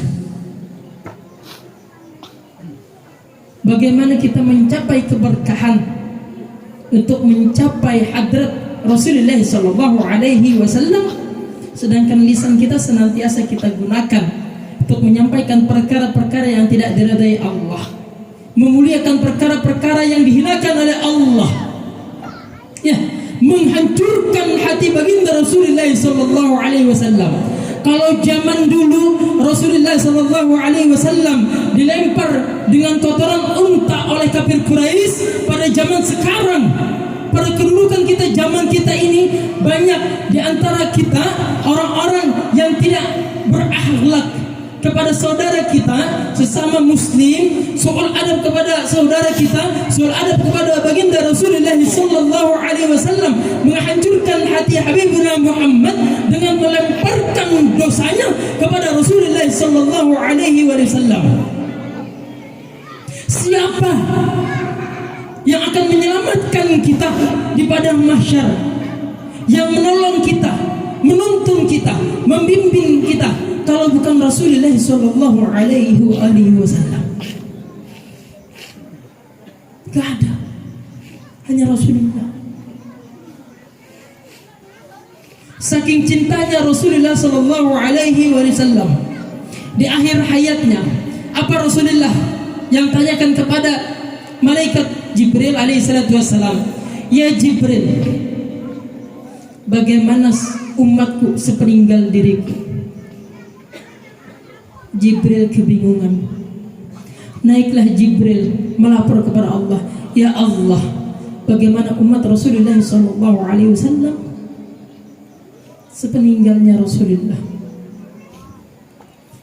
Bagaimana kita mencapai keberkahan untuk mencapai hadrat Rasulullah sallallahu alaihi wasallam, sedangkan lisan kita senantiasa kita gunakan untuk menyampaikan perkara-perkara yang tidak diridai Allah, memuliakan perkara-perkara yang dihinakan oleh Allah, menghancurkan hati baginda Rasulullah sallallahu alaihi wasallam. Kalau zaman dulu Rasulullah sallallahu alaihi wasallam dilempar dengan kotoran unta oleh kafir Quraisy, pada zaman sekarang, pada kedudukan kita zaman kita ini, banyak di antara kita orang-orang yang tidak berakhlak kepada saudara kita sesama muslim, soal adab kepada saudara kita, soal adab kepada baginda Rasulullah sallallahu alaihi wasallam, menghancurkan hati Habibuna Muhammad dengan melemparkan dosanya kepada Rasulullah sallallahu alaihi wasallam. Siapa yang akan menyelamatkan kita di padang mahsyar, yang menolong kita, menuntun kita, membimbing kita, kalau bukan Rasulullah sallallahu alaihi wasallam? Gak ada, hanya Rasulullah. Saking cintanya Rasulullah sallallahu alaihi wasallam, di akhir hayatnya, apa Rasulullah yang tanyakan kepada malaikat Jibril alaihissalatu wassalam, ya Jibril, bagaimana umatku sepeninggal diriku? Jibril kebingungan. Naiklah Jibril melapor kepada Allah, ya Allah, bagaimana umat Rasulullah SAW sepeninggalnya Rasulullah?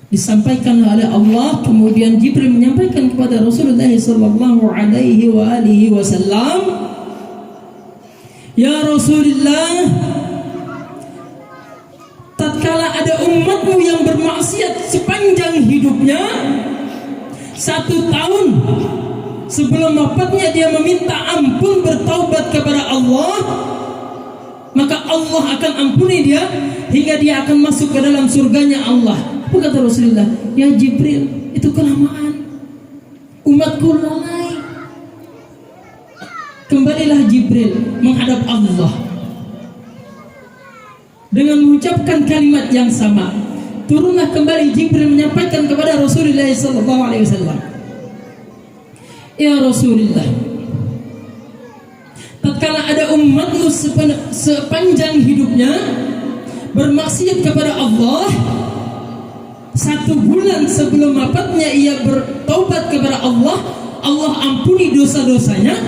Disampaikan oleh Allah, kemudian Jibril menyampaikan kepada Rasulullah SAW, ya Rasulullah, tatkala ada umatmu yang bermaksiat sepanjang hidupnya, 1 tahun sebelum wafatnya dia meminta ampun, bertaubat kepada Allah, maka Allah akan ampuni dia hingga dia akan masuk ke dalam surganya Allah. Apa kata Rasulullah? Ya Jibril, itu kelamaan, umatku lalai. Kembalilah Jibril menghadap Allah dengan mengucapkan kalimat yang sama. Turunlah kembali Jibril menyampaikan kepada Rasulullah SAW, ya Rasulullah, tatkala ada umatmu sepanjang hidupnya bermaksiat kepada Allah, 1 bulan sebelum wafatnya ia bertaubat kepada Allah, Allah ampuni dosa-dosanya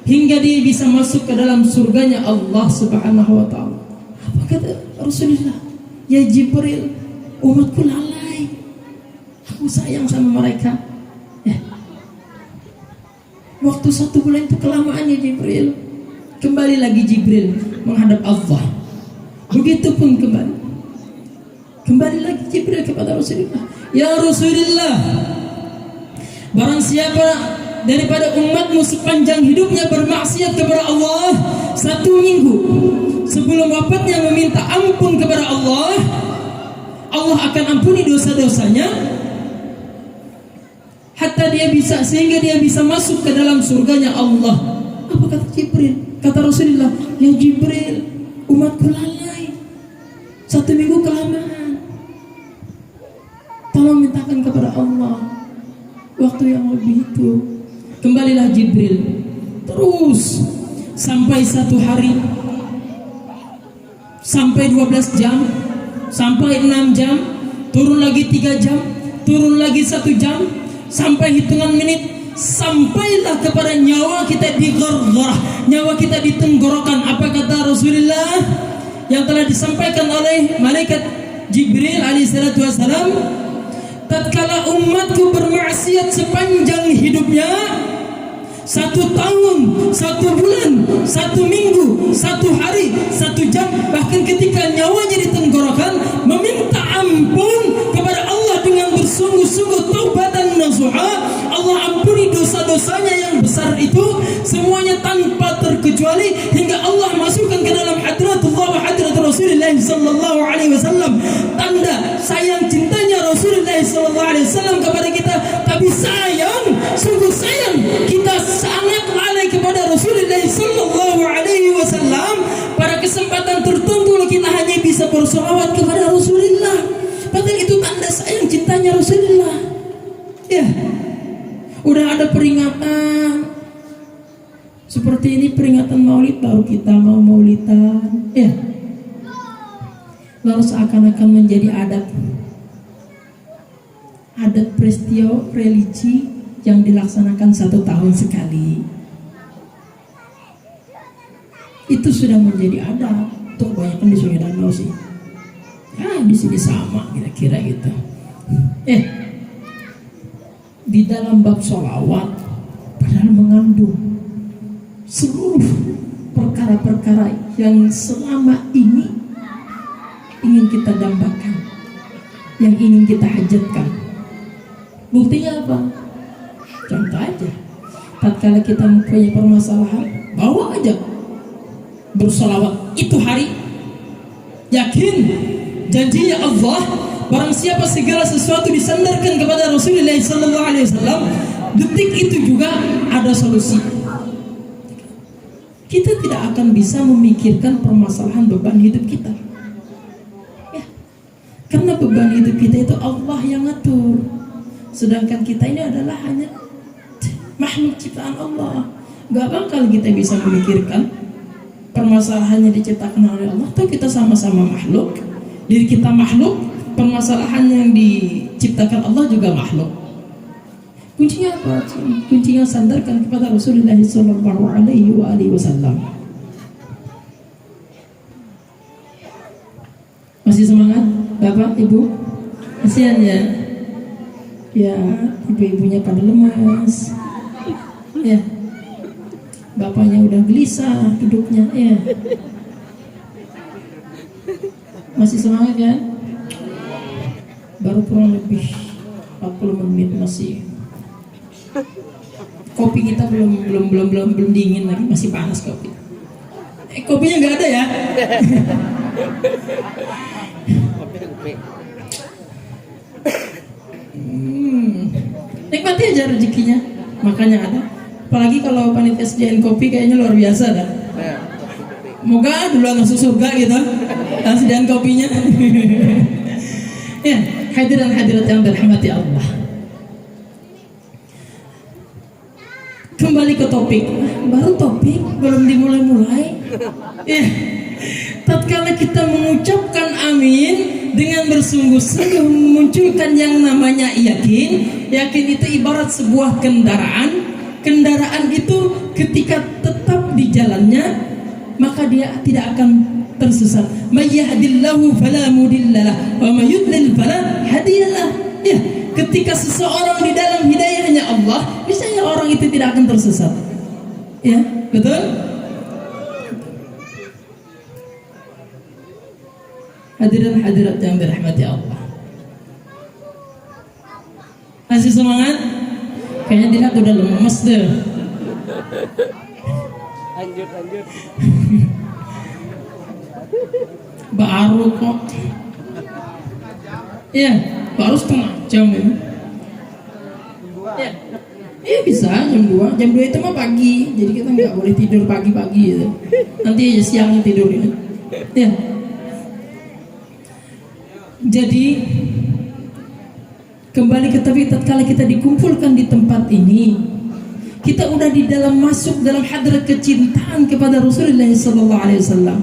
hingga dia bisa masuk ke dalam surganya Allah Subhanahu wa ta'ala. Apa kata Rasulullah? Ya Jibril, umatku lalai, aku sayang sama mereka. Waktu 1 bulan itu kelamaan ya Jibril. Kembali lagi Jibril menghadap Allah. Begitupun kembali lagi Jibril kepada Rasulullah, ya Rasulullah, barang siapa daripada umatmu sepanjang hidupnya bermaksiat kepada Allah, 1 minggu sebelum wafatnya meminta ampun kepada Allah, Allah akan ampuni dosa-dosanya hatta sehingga dia bisa masuk ke dalam surganya Allah. Apa kata Jibril? Kata Rasulullah, ya Jibril, umatku lalai, 1 minggu kelamaan. Tolong mintakan kepada Allah waktu yang lebih itu. Kembalilah Jibril terus sampai 1 hari, sampai 12 jam, sampai 6 jam, turun lagi 3 jam, turun lagi 1 jam, sampai hitungan menit, sampailah kepada nyawa kita di ghargharah, nyawa kita di tenggorokan. Apa kata Rasulullah yang telah disampaikan oleh malaikat Jibril alaihissalatu wassalam? Tatkala umatku bermaksiat sepanjang hidupnya, 1 tahun, 1 bulan, 1 minggu, 1 hari, 1 jam, bahkan ketika nyawanya di tenggorokan, meminta ampun kepada Allah dengan bersungguh-sungguh taubatan nasuha, Allah ampuni dosa-dosanya yang besar itu semuanya tanpa terkecuali hingga Allah masukkan ke dalam hadratullah wa hadrat Rasulullah sallallahu alaihi wasallam. Tanda sayang cintanya Rasulullah sallallahu alaihi wasallam kepada kita, tapi sayang, sungguh sayang kita sangat lalai kepada Rasulullah sallallahu alaihi wasallam. Pada kesempatan tertentu kita hanya bisa bersolawat kepada Rasulullah, padahal itu tanda sayang cintanya Rasulullah. Ya, udah ada peringatan seperti ini, peringatan maulid, baru kita mau maulidan. Ya, lalu seakan-akan menjadi adat peristiwa religi yang dilaksanakan 1 tahun sekali. Itu sudah menjadi adat. Tuh kebanyakan di Sungai Danau sih. Ya di sini sama kira-kira gitu. Di dalam bab sholawat padahal mengandung seluruh perkara-perkara yang selama ini ingin kita dambakan, yang ingin kita hajatkan. Buktinya apa? Contoh aja, tatkala kita mempunyai permasalahan, bawa aja bersolawat itu hari. Yakin janjinya Allah, barang siapa segala sesuatu disandarkan kepada Rasulullah SAW, detik itu juga ada solusi. Kita tidak akan bisa memikirkan permasalahan beban hidup kita. Ya. Karena beban hidup kita itu Allah yang ngatur. Sedangkan kita ini adalah hanya makhluk ciptaan Allah. Gak bakal kita bisa memikirkan permasalahannya diciptakan oleh Allah. Atau kita sama-sama makhluk, diri kita makhluk, permasalahan yang diciptakan Allah juga makhluk. Kuncinya apa? Kuncinya sandarkan kepada Rasulullah SAW. Masih semangat, Bapak, Ibu? Kasihan ya? Ya, ibu-ibunya pada lemas. Ya, bapaknya udah gelisah duduknya. Ya, masih semangat kan? Baru kurang lebih 40 menit masih. Kopi kita belum dingin lagi, masih panas kopi. Kopinya nggak ada ya? Nikmati aja rezekinya, makanya ada. Apalagi kalau panitia sediain kopi kayaknya luar biasa dah. Moga duluan masuk surga gitu, sediain kopinya. Ya, hadirin hadirat yang dirahmati Allah. Kembali ke topik, baru topik belum dimulai-mulai. Ya, tatkala kita mengucapkan amin dengan bersungguh-sungguh memunculkan yang namanya yakin. Yakin itu ibarat sebuah kendaraan. Kendaraan itu ketika tetap di jalannya, maka dia tidak akan tersesat. May yahdillahu fala mudhillalah wa may yudlil fala hadiyalah. Ya, ketika seseorang di dalam hidayahnya Allah, misalnya orang itu tidak akan tersesat. Ya, betul? Hadirin hadirat yang dirahmati Allah. Masih semangat? Kayaknya dilihat udah lemes deh. Lanjut. Baru kok. Iya, baru setengah jam ini. Ya. Iya bisa jam 2. Jam 2 itu mah pagi. Jadi kita nggak boleh tidur pagi-pagi gitu. Nanti aja siangnya tidur ini. Ya. Jadi kembali ke topik, tatkala kita dikumpulkan di tempat ini, kita udah di dalam masuk dalam hadrat kecintaan kepada Rasulullah SAW.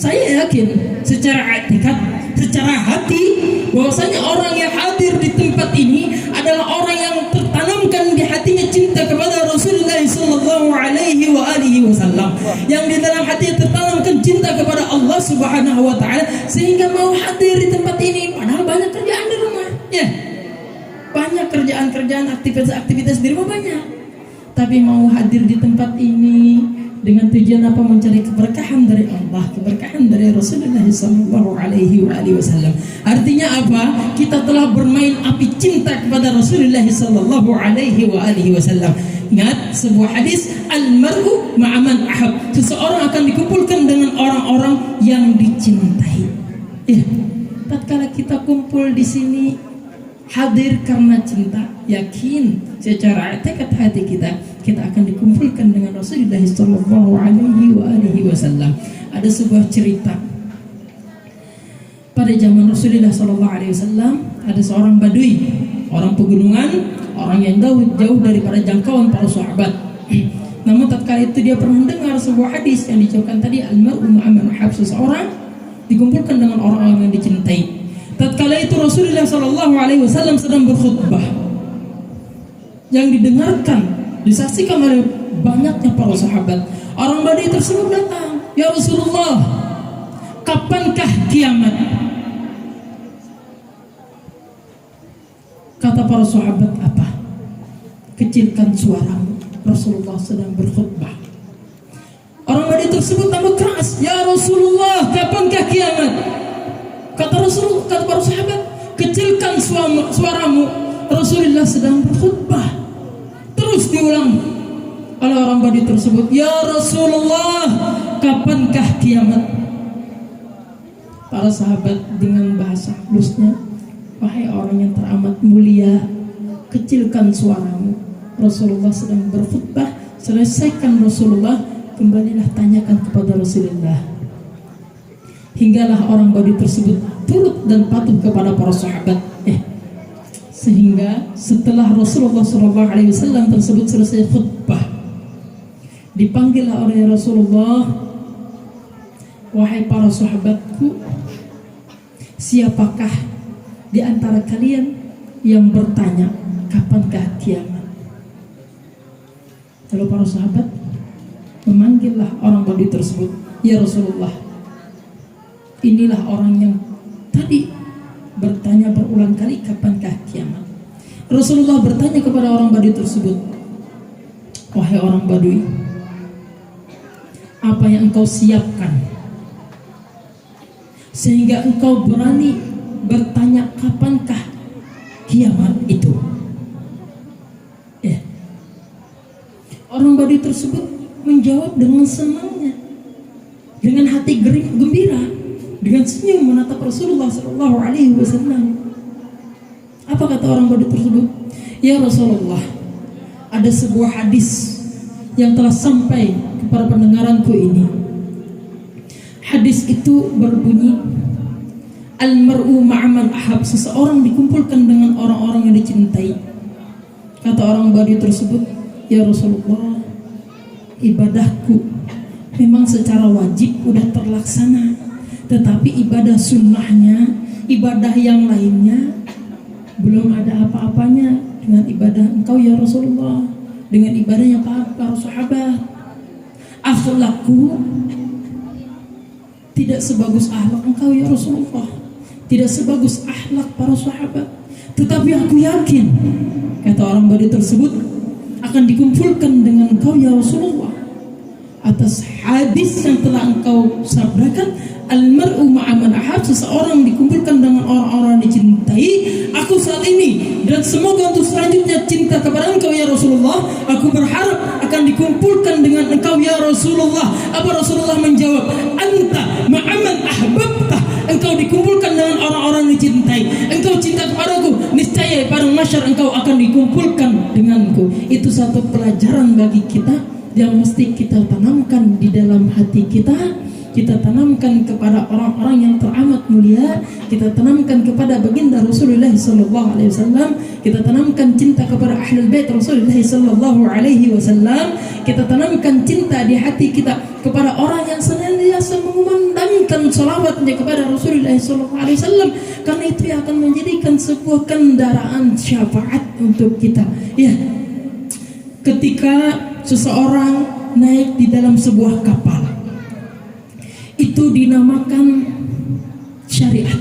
Saya yakin secara etikat, secara hati, bahwasanya orang yang hadir di tempat ini adalah orang yang tertanamkan di hatinya cinta kepada Rasulullah SAW, yang di dalam hatinya tertanamkan cinta kepada Allah Subhanahu Wa Taala, sehingga mau hadir di tempat ini. Padahal banyak kerjaan di rumah, ya, banyak kerjaan-kerjaan, aktivitas di rumah banyak, tapi mau hadir di tempat ini dengan tujuan apa? Mencari keberkahan dari Allah, keberkahan dari Rasulullah SAW. Artinya apa? Kita telah bermain api cinta kepada Rasulullah SAW. Ingat sebuah hadis, al-mar'u ma'aman ahab. Seseorang akan dikumpulkan dengan orang-orang yang dicintai. Ya, tatkala kita kumpul di sini, hadir karena cinta, yakin secara etikat hati kita akan dikumpulkan dengan Rasulullah SAW. Ada sebuah cerita pada zaman Rasulullah SAW. Ada seorang badui, orang pegunungan, orang yang jauh daripada jangkauan para sahabat. Namun tatkala itu dia pernah mendengar sebuah hadis yang diucapkan tadi, al-mar'u ma'aman ahab. Seseorang dikumpulkan dengan orang-orang yang dicintai. Tatkala itu Rasulullah SAW sedang berkhutbah, yang didengarkan, disaksikan oleh banyaknya para sahabat. Orang Badui tersebut datang, ya Rasulullah, kapankah kiamat? Kata para sahabat, apa? Kecilkan suaramu, Rasulullah sedang berkhutbah. Orang Badui tersebut tambah keras, ya Rasulullah, kapankah kiamat? Kata Rasulullah, kata para sahabat, kecilkan suaramu, Rasulullah sedang berkhutbah. Terus diulang oleh orang Badui tersebut, ya Rasulullah, kapankah kiamat? Para sahabat dengan bahasa halusnya, wahai orang yang teramat mulia, kecilkan suaramu, Rasulullah sedang berkhutbah. Selesaikan Rasulullah, kembalilah tanyakan kepada Rasulullah. Hinggalah orang Badui tersebut turut dan patuh kepada para sahabat. Sehingga setelah Rasulullah SAW tersebut selesai khutbah, dipanggillah oleh Rasulullah, wahai para sahabatku, siapakah di antara kalian yang bertanya kapankah kiamat? Lalu para sahabat memanggillah orang Badui tersebut, ya Rasulullah, inilah orang yang tadi bertanya berulang kali kapankah kiamat. Rasulullah bertanya kepada orang Badui tersebut, wahai orang Badui, apa yang engkau siapkan sehingga engkau berani bertanya kapankah kiamat itu? Orang Badui tersebut menjawab dengan senangnya, dengan hati gembira, dengan senyum menatap Rasulullah SAW. Apa kata orang Badui tersebut? Ya Rasulullah, ada sebuah hadis yang telah sampai kepada pendengaranku ini. Hadis itu berbunyi, Al-mar'u ma'aman ahab, seseorang dikumpulkan dengan orang-orang yang dicintai. Kata orang Badui tersebut, ya Rasulullah, ibadahku memang secara wajib udah terlaksana, tetapi ibadah sunnahnya, ibadah yang lainnya belum ada apa-apanya dengan ibadah engkau ya Rasulullah, dengan ibadahnya para sahabat. Akhlakku tidak sebagus akhlak engkau ya Rasulullah, tidak sebagus akhlak para sahabat, tetapi aku yakin, kata orang Badui tersebut, akan dikumpulkan dengan engkau ya Rasulullah atas hadis yang telah engkau sabdakan, al-mar'u ma'aman ahab, seseorang dikumpulkan dengan orang-orang yang dicintai. Aku saat ini dan semoga untuk selanjutnya cinta kepada engkau ya Rasulullah, aku berharap akan dikumpulkan dengan engkau ya Rasulullah. Apa Rasulullah menjawab? Anta ma'aman ahbabtah, engkau dikumpulkan dengan orang-orang yang dicintai. Engkau cinta kepadaku, niscaya pada mahsyar engkau akan dikumpulkan denganku. Itu satu pelajaran bagi kita yang mesti kita tanamkan di dalam hati kita. Kita tanamkan kepada orang-orang yang teramat mulia, kita tanamkan kepada baginda Rasulullah SAW, kita tanamkan cinta kepada ahlul bait Rasulullah SAW, kita tanamkan cinta di hati kita kepada orang yang senantiasa mengumandangkan salawatnya kepada Rasulullah SAW, karena itu yang akan menjadikan sebuah kendaraan syafaat untuk kita. Ya, ketika seseorang naik di dalam sebuah kapal, itu dinamakan syariat.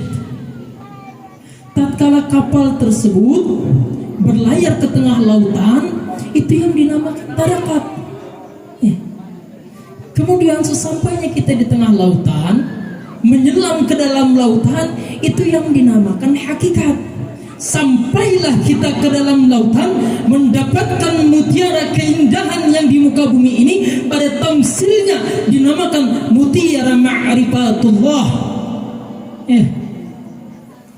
Tatkala kapal tersebut berlayar ke tengah lautan, itu yang dinamakan tariqat. Kemudian sesampainya kita di tengah lautan, menyelam ke dalam lautan, itu yang dinamakan hakikat. Sampailah kita ke dalam lautan, mendapatkan mutiara keindahan yang di muka bumi ini, pada tamsilnya dinamakan mutiara ma'rifatullah.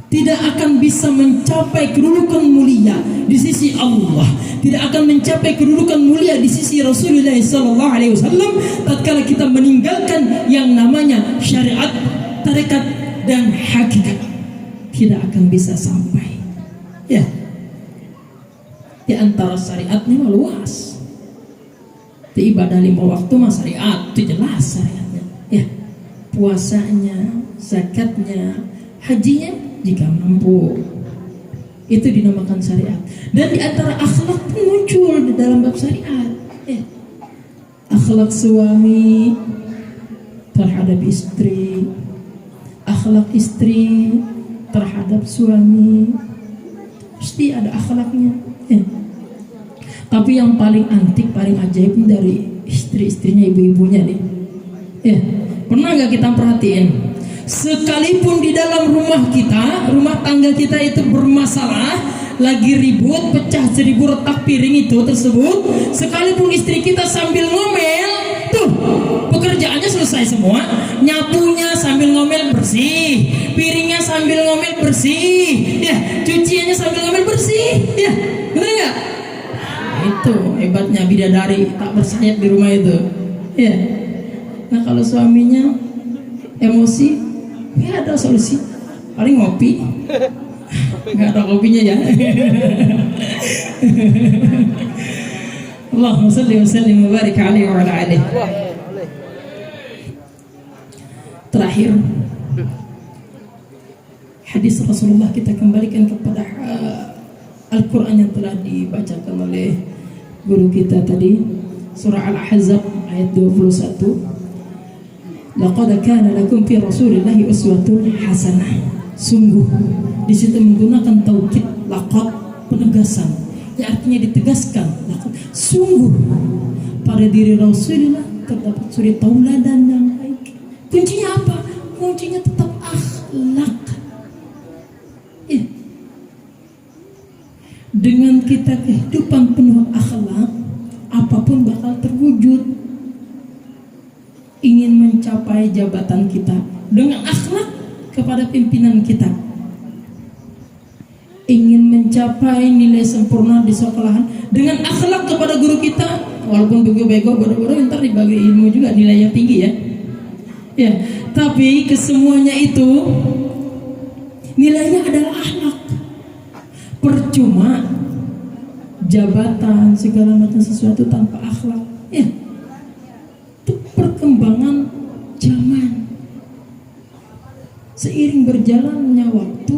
Tidak akan bisa mencapai kedudukan mulia di sisi Allah, tidak akan mencapai kedudukan mulia di sisi Rasulullah SAW tatkala kita meninggalkan yang namanya syariat, tarekat dan hakikat. Tidak akan bisa sampai. Ya, di antara syariatnya luas. Di ibadah 5 waktu mah syariat, itu jelas syariatnya. Ya, puasanya, zakatnya, hajinya jika mampu, itu dinamakan syariat. Dan di antara akhlak pun muncul di dalam bab syariat. Ya, akhlak suami terhadap istri, akhlak istri terhadap suami, pasti ada akhlaknya. Tapi yang paling antik, paling ajaib dari istri-istrinya, ibu-ibunya nih. Pernah gak kita perhatiin? Sekalipun di dalam rumah kita, rumah tangga kita itu bermasalah, lagi ribut, pecah 1000 retak piring itu tersebut, sekalipun istri kita sambil ngomel, tuh pekerjaannya selesai semua, nyapunya sambil ngomel bersih, piringnya sambil ngomel bersih, ya, cuciannya sambil ngomel bersih, ya, benar nggak? Itu hebatnya bidadari tak bersayap di rumah itu, ya. Nah kalau suaminya emosi, ya ada solusi. Paling ngopi. Nggak ada kopinya ya. Allahumma salli wa sallim wa barik alaihi wa ala alihi. Terakhir, hadis Rasulullah, kita kembalikan kepada Al-Quran yang telah dibacakan oleh guru kita tadi, surah Al-Ahzab ayat 21. Laqad kana lakum fi Rasulillahi uswatun hasanah. Sungguh, di situ menggunakan taukid, laqad, penegasan. Ya, artinya ditegaskan, laqad, sungguh pada diri Rasulullah terdapat suri tauladan yang baik. Kuncinya apa? Kuncinya tetap akhlak. Ya. Dengan kita kehidupan penuh akhlak, apapun bakal terwujud. Ingin mencapai jabatan kita dengan akhlak kepada pimpinan kita, ingin mencapai nilai sempurna di sekolahan dengan akhlak kepada guru kita, walaupun bego-bego bodoh-bodoh ntar dibagi ilmu juga nilainya tinggi ya. Ya, tapi kesemuanya itu nilainya adalah akhlak. Percuma jabatan segala macam sesuatu tanpa akhlak. Ya, itu perkembangan zaman. Seiring berjalannya waktu,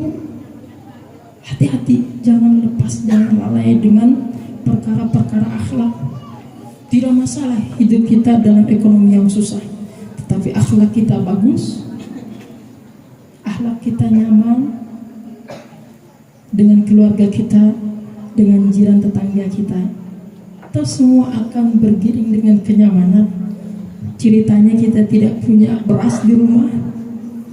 hati-hati, jangan lepas, jangan lalai dengan perkara-perkara akhlak. Tidak masalah hidup kita dalam ekonomi yang susah, tetapi akhlak kita bagus, akhlak kita nyaman dengan keluarga kita, dengan jiran tetangga kita, atau semua akan bergiring dengan kenyamanan. Ceritanya kita tidak punya beras di rumah,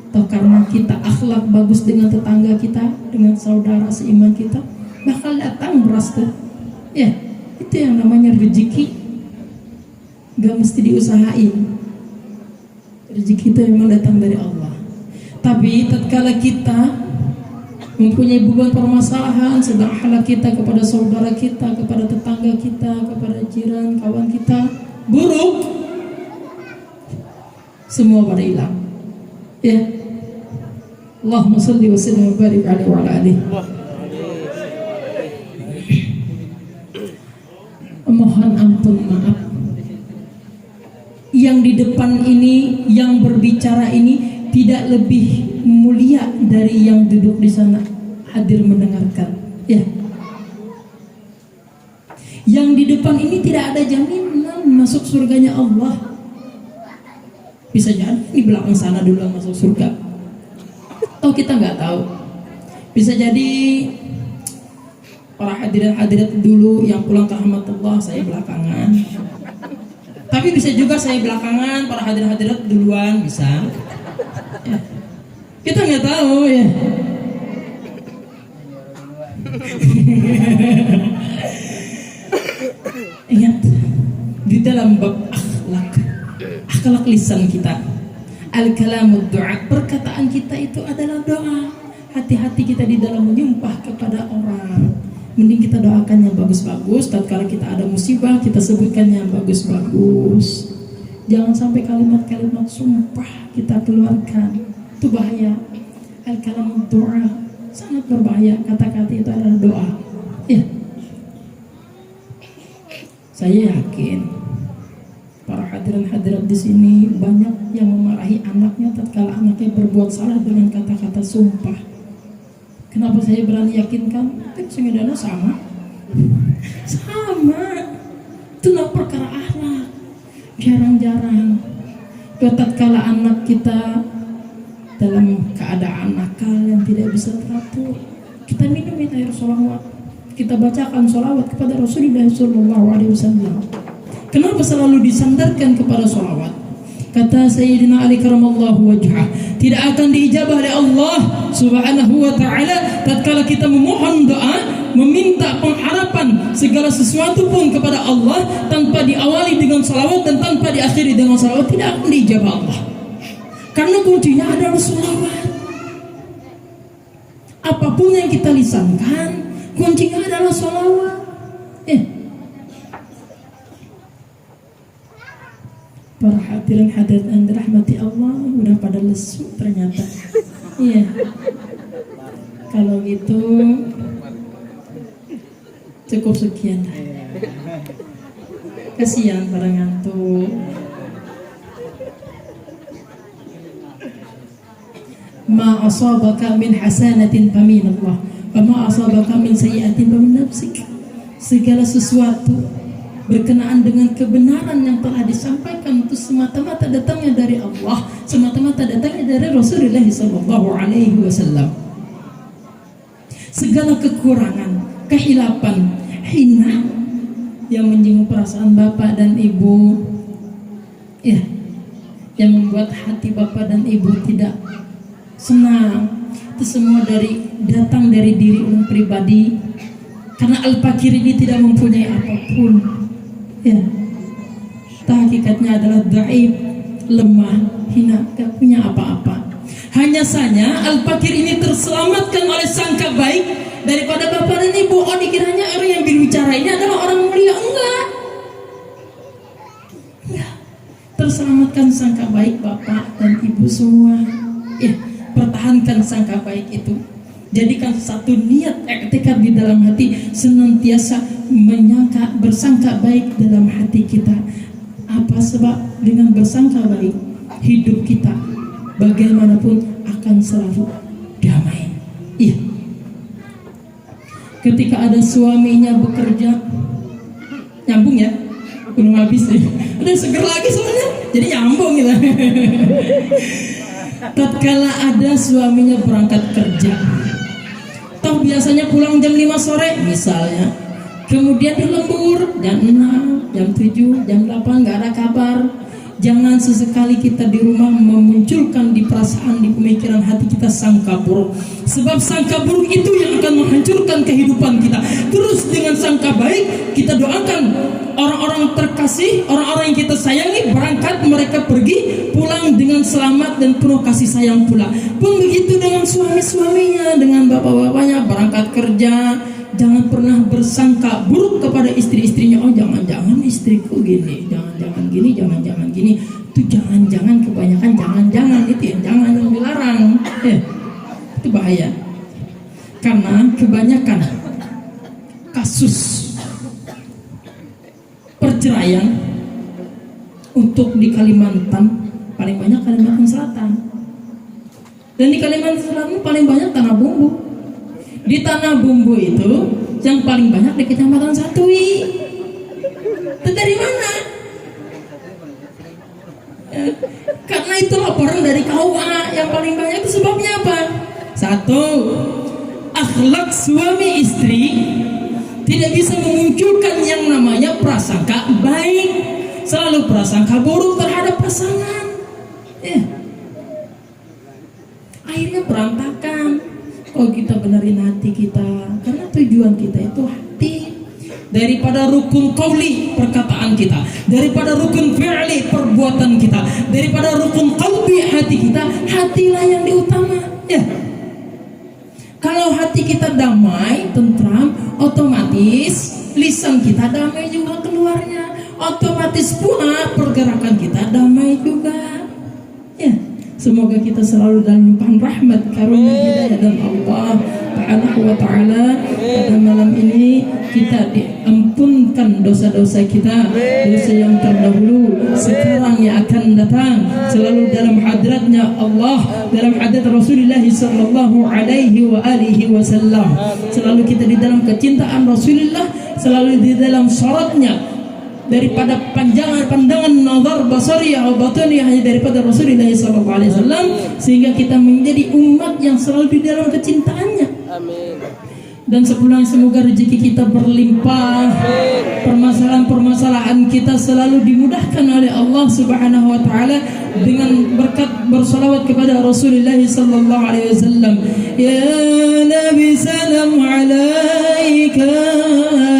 atau karena kita akhlak bagus dengan tetangga kita, dengan saudara seiman kita, bakal datang beras tuh. Ya, itu yang namanya rezeki. Gak mesti diusahain. Rezeki itu memang datang dari Allah. Tapi tatkala kita mempunyai beban permasalahan, sedang akhlak kita kepada saudara kita, kepada tetangga kita, kepada jiran, kawan kita buruk, semua pada hilang. Ya, Allahumma salli wa sallim wa barik alaihi wa ala alihi. Mohon ampun, maaf. Yang di depan ini, yang berbicara ini tidak lebih mulia dari yang duduk di sana hadir mendengarkan. Ya. Yang di depan ini tidak ada jaminan masuk surganya Allah. Bisa jadi di belakang sana dulu yang masuk surga, atau kita nggak tahu. Bisa jadi para hadirat dulu yang pulang ke rahmatullah, saya belakangan. Tapi bisa juga saya belakangan, para hadirat duluan, bisa. Ya. Kita nggak tahu ya. Ingat, di dalam bab akhlak lisan kita, al-kalamud doa, perkataan kita itu adalah doa. Hati-hati kita di dalam menyumpah kepada orang. Mending kita doakan yang bagus-bagus. Tatkala kita ada musibah, kita sebutkan yang bagus-bagus. Jangan sampai kalimat-kalimat sumpah kita keluarkan. Itu bahaya. Al-kalamud doa sangat berbahaya. Kata-kata itu adalah doa. Ya. Saya yakin para hadirat di sini banyak yang memarahi anaknya tatkala anaknya berbuat salah dengan kata-kata sumpah. Kenapa saya berani yakinkan? Kan sengedana sama. Itulah perkara akhlak. Jarang-jarang tatkala anak kita dalam keadaan nakal yang tidak bisa teratur, kita minum air sholawat, kita bacakan sholawat kepada Rasulullah SAW. Kenapa selalu disandarkan kepada sholawat? Kata Sayyidina Ali karamallahu wajhah, tidak akan diijabah oleh Allah subhanahu wa ta'ala tatkala kita memohon doa, meminta pengharapan segala sesuatu pun kepada Allah tanpa diawali dengan sholawat dan tanpa diakhiri dengan sholawat, tidak akan diijabah Allah. Karena kuncinya adalah sholawat. Apapun yang kita lisankan, kuncinya adalah sholawat. Para hadirin hadirat yang dirahmati Allah udah pada lesu ternyata. Iya. Kalau gitu cukup sekian. Kasihan pada ngantuk. Ma asabaka min hasanatin faminallah, wa ma asabaka min sayyi'atin famin nafsik. Segala sesuatu berkenaan dengan kebenaran yang telah disampaikan itu semata-mata datangnya dari Allah, semata-mata datangnya dari Rasulullah sallallahu alaihi wasallam. Segala kekurangan, kehilapan, hina yang menyinggung perasaan bapak dan ibu, ya, yang membuat hati bapak dan ibu tidak senang, itu semua datang dari diri orang pribadi. Karena Al-Fakir ini tidak mempunyai apapun, ya, hakikatnya adalah dhaif, lemah, hina, gak punya apa-apa. Hanya saja Al-Fakir ini terselamatkan oleh sangka baik daripada bapak dan ibu. Oh, dikiranya orang yang berbicara ini adalah orang mulia. Enggak, terselamatkan sangka baik bapak dan ibu semua, ya. Pertahankan sangka baik itu. Jadikan satu niat iktikad di dalam hati, senantiasa bersangka baik dalam hati kita. Apa sebab? Dengan bersangka baik, hidup kita bagaimanapun akan selalu damai. Iya. Ketika ada suaminya bekerja, nyambung ya, belum habis ya. Udah seger lagi soalnya, jadi nyambung gitu. Tatkala ada suaminya berangkat kerja, toh biasanya pulang jam 5 sore misalnya, kemudian dilembur jam 6, jam 7, jam 8 gak ada kabar. Jangan sesekali kita di rumah memunculkan di perasaan, di pemikiran hati kita sangka buruk. Sebab sangka buruk itu yang akan menghancurkan kehidupan kita. Terus dengan sangka baik, kita doakan orang-orang terkasih, orang-orang yang kita sayangi berangkat, mereka pergi, pulang dengan selamat dan penuh kasih sayang pula. Pun begitu dengan suami-suaminya, dengan bapak-bapaknya berangkat kerja. Jangan pernah bersangka buruk kepada istri-istrinya. Oh, jangan-jangan istriku gini, jangan-jangan gini, jangan-jangan gini. Itu jangan-jangan, kebanyakan jangan-jangan itu ya, jangan yang dilarang. Itu bahaya. Karena kebanyakan kasus perceraian untuk di Kalimantan, paling banyak Kalimantan Selatan. Dan di Kalimantan Selatan paling banyak Tanah Bumbu. Di Tanah Bumbu itu yang paling banyak di Kecamatan Satui. Itu dari mana? Karena itu laporan dari KUA yang paling banyak. Itu sebabnya apa? Satu, akhlak suami istri tidak bisa memunculkan yang namanya prasangka baik, selalu prasangka buruk terhadap pasangan. Akhirnya berantakan. Oh, kita benerin hati kita, karena tujuan kita itu hati. Daripada rukun qauli, perkataan kita, daripada rukun fi'li, perbuatan kita, daripada rukun qalbi, hati kita, hatilah yang diutama, ya. Kalau hati kita damai, tentram, otomatis lisan kita damai juga keluarnya, otomatis pula pergerakan kita damai juga, ya. Semoga kita selalu dalam limpahan rahmat, karunia, hidayah dan Allah Subhanahu wa ta'ala. Pada malam ini kita diampunkan dosa-dosa kita, dosa yang terdahulu, sekarang yang akan datang, selalu dalam hadratnya Allah, dalam hadrat Rasulullah sallallahu alaihi wa alihi wasallam. Selalu kita di dalam kecintaan Rasulullah, selalu di dalam syaratnya, daripada pandangan nazar basariyah atau batiniyah hanya daripada Rasulullah SAW, sehingga kita menjadi umat yang selalu di dalam kecintaannya. Amin. Dan semoga rezeki kita berlimpah, permasalahan-permasalahan kita selalu dimudahkan oleh Allah Subhanahu wa taala dengan berkat bersalawat kepada Rasulullah sallallahu alaihi wasallam. Ya Nabi salam alaika,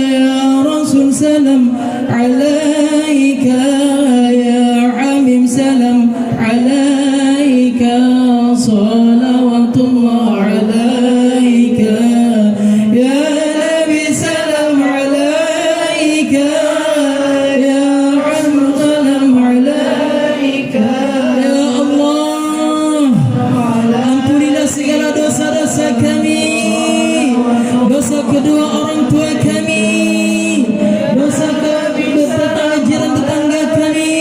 ya Rasul salam alaika, ya Habib salam alaika, salawatullah alaika, ya Nabi salam alaika, ya Habib salam alaika. Ya Allah, ampunilah segala dosa-dosa kami. kedua orang tua kami, dosa kami beserta jiran tetangga kami,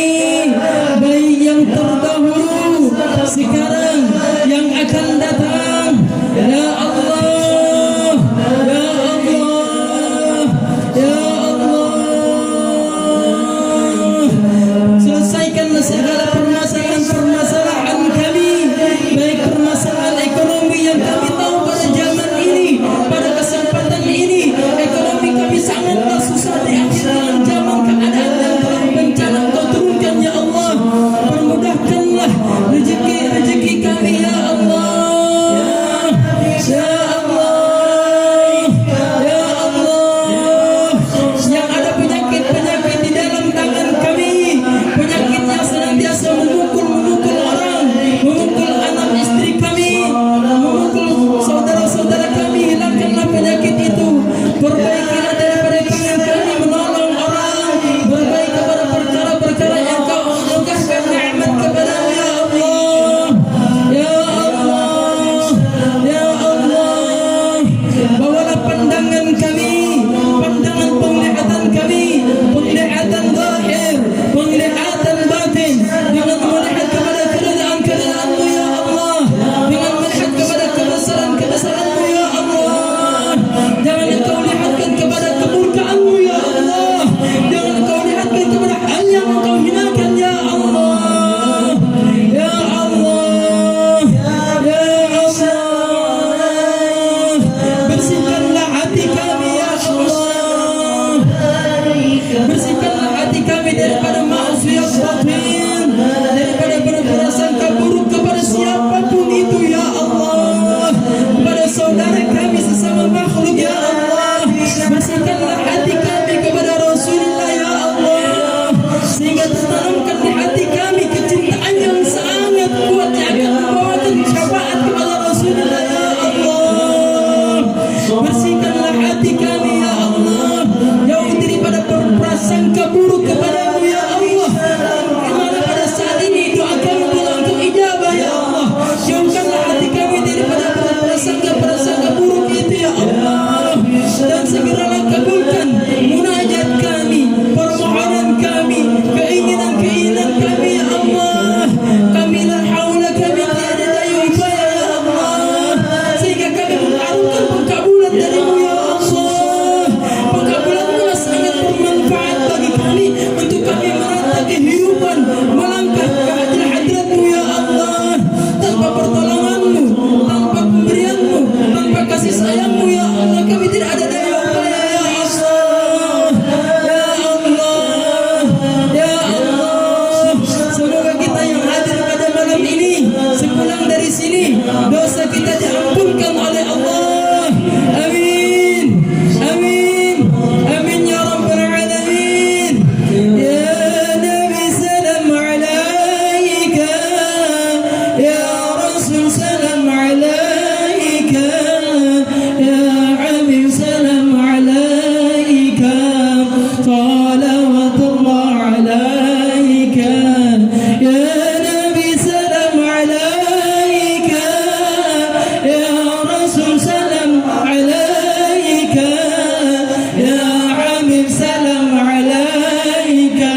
baik yang terdahulu, sekarang, yang akan datang. Ya Allah, ya Allah, ya Allah, selesaikanlah segala permasalahan kami, baik permasalahan ekonomi yang kami tahu pada zaman ini, pada kesempatan ini ekonomi kami sangatlah susah di akhir zaman, keadaan yang telah bencana Engkau turunkan ya Allah. Permudahkanlah rezeki kami ya Allah, ya Allah, ya Allah. Yang ada penyakit di dalam tangan kami, penyakit yang senantiasa memukul orang, memukul anak istri kami, memukul saudara-saudara kami, hilangkanlah penyakit itu. Perbaikilah daripada tangan kami menolong orang, berbaik kepada perkara-perkara yang Kau anugerahkan nikmat kepada ya Allah, ya Allah, ya Allah. Bawalah pandangan kami, pandangan penglihatan kami, penglihatan zahir, penglihatan batin, dengan melihat kepada keredaan-keredaanmu ya Allah, dengan melihat kepada kebesaran-kebesaranmu ya Allah. Jangan Engkau lihatkan kepada kemurkaanmu ya Allah, jangan Engkau lihatkan kepada hal yang Engkau hinakan ya Allah, ya Allah, ya Allah. Bersihkanlah hati kami ya Allah, bersihkanlah hati kami daripada maksiat batin, daripada berprasangka buruk kepada siapapun itu ya Allah, kepada saudara kami sesama makhluk ya Allah. Bersihkanlah hati kami kepada Rasulullah ya Allah, sehingga tertanamkan di hati kami kecintaan yang sangat kuat yang akan membawakan syafaat kepada Rasulullah ya Allah. Bersihkanlah hati kami ya Allah, jauh daripada berprasangka buruk kepadamu ya Allah. Dimana pada saat ini doa kami belum Engkau ijabah ya Allah. Jauhkanlah hati kami daripada prasangka buruk itu ya Allah, dan segeralah kabulkan munajat kami, permohonan kami, keinginan kami ya Allah. Kami la haula, kami tiada daya upaya ya Allah, sehingga kami mengharapkan pengkabulan darimu ya Allah. Pengkabulanmu lah sangat bermanfaat bagi kami, untuk kami merata kehidupan, melangkah ke hadrat-hadratmu ya Allah. Tanpa pertolonganmu, tanpa pemberianmu, tanpa kasih sayangmu ya Allah, kami tidak ada daya upaya ya Allah, ya Allah, ya Allah. Semoga kita yang hadir pada malam ini, sepulang dari sini, dosa kita diampunkan oleh Allah. Amin, amin, amin ya rabbal alamin. Ya Nabi salam alaika, ya Rasul salam alaika, ya Habib salam alaika, salawatullah alaika. Ya Nabi salam alaika, ya Rasul salam alaika, ya Habib salam alaika,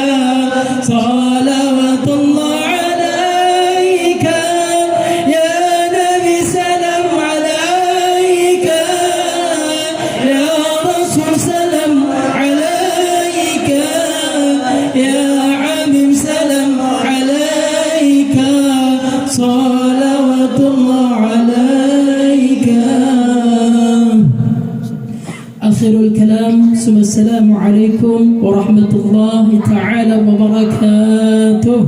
salawatullah alaika. Ya Nabi salam alaika, ya Rasul salam alaika, ya Habib salam alaika, salawatullah alaika. Akhirul kalam, assalamu alaikum warahmatullahi ta'ala wabarakatuh.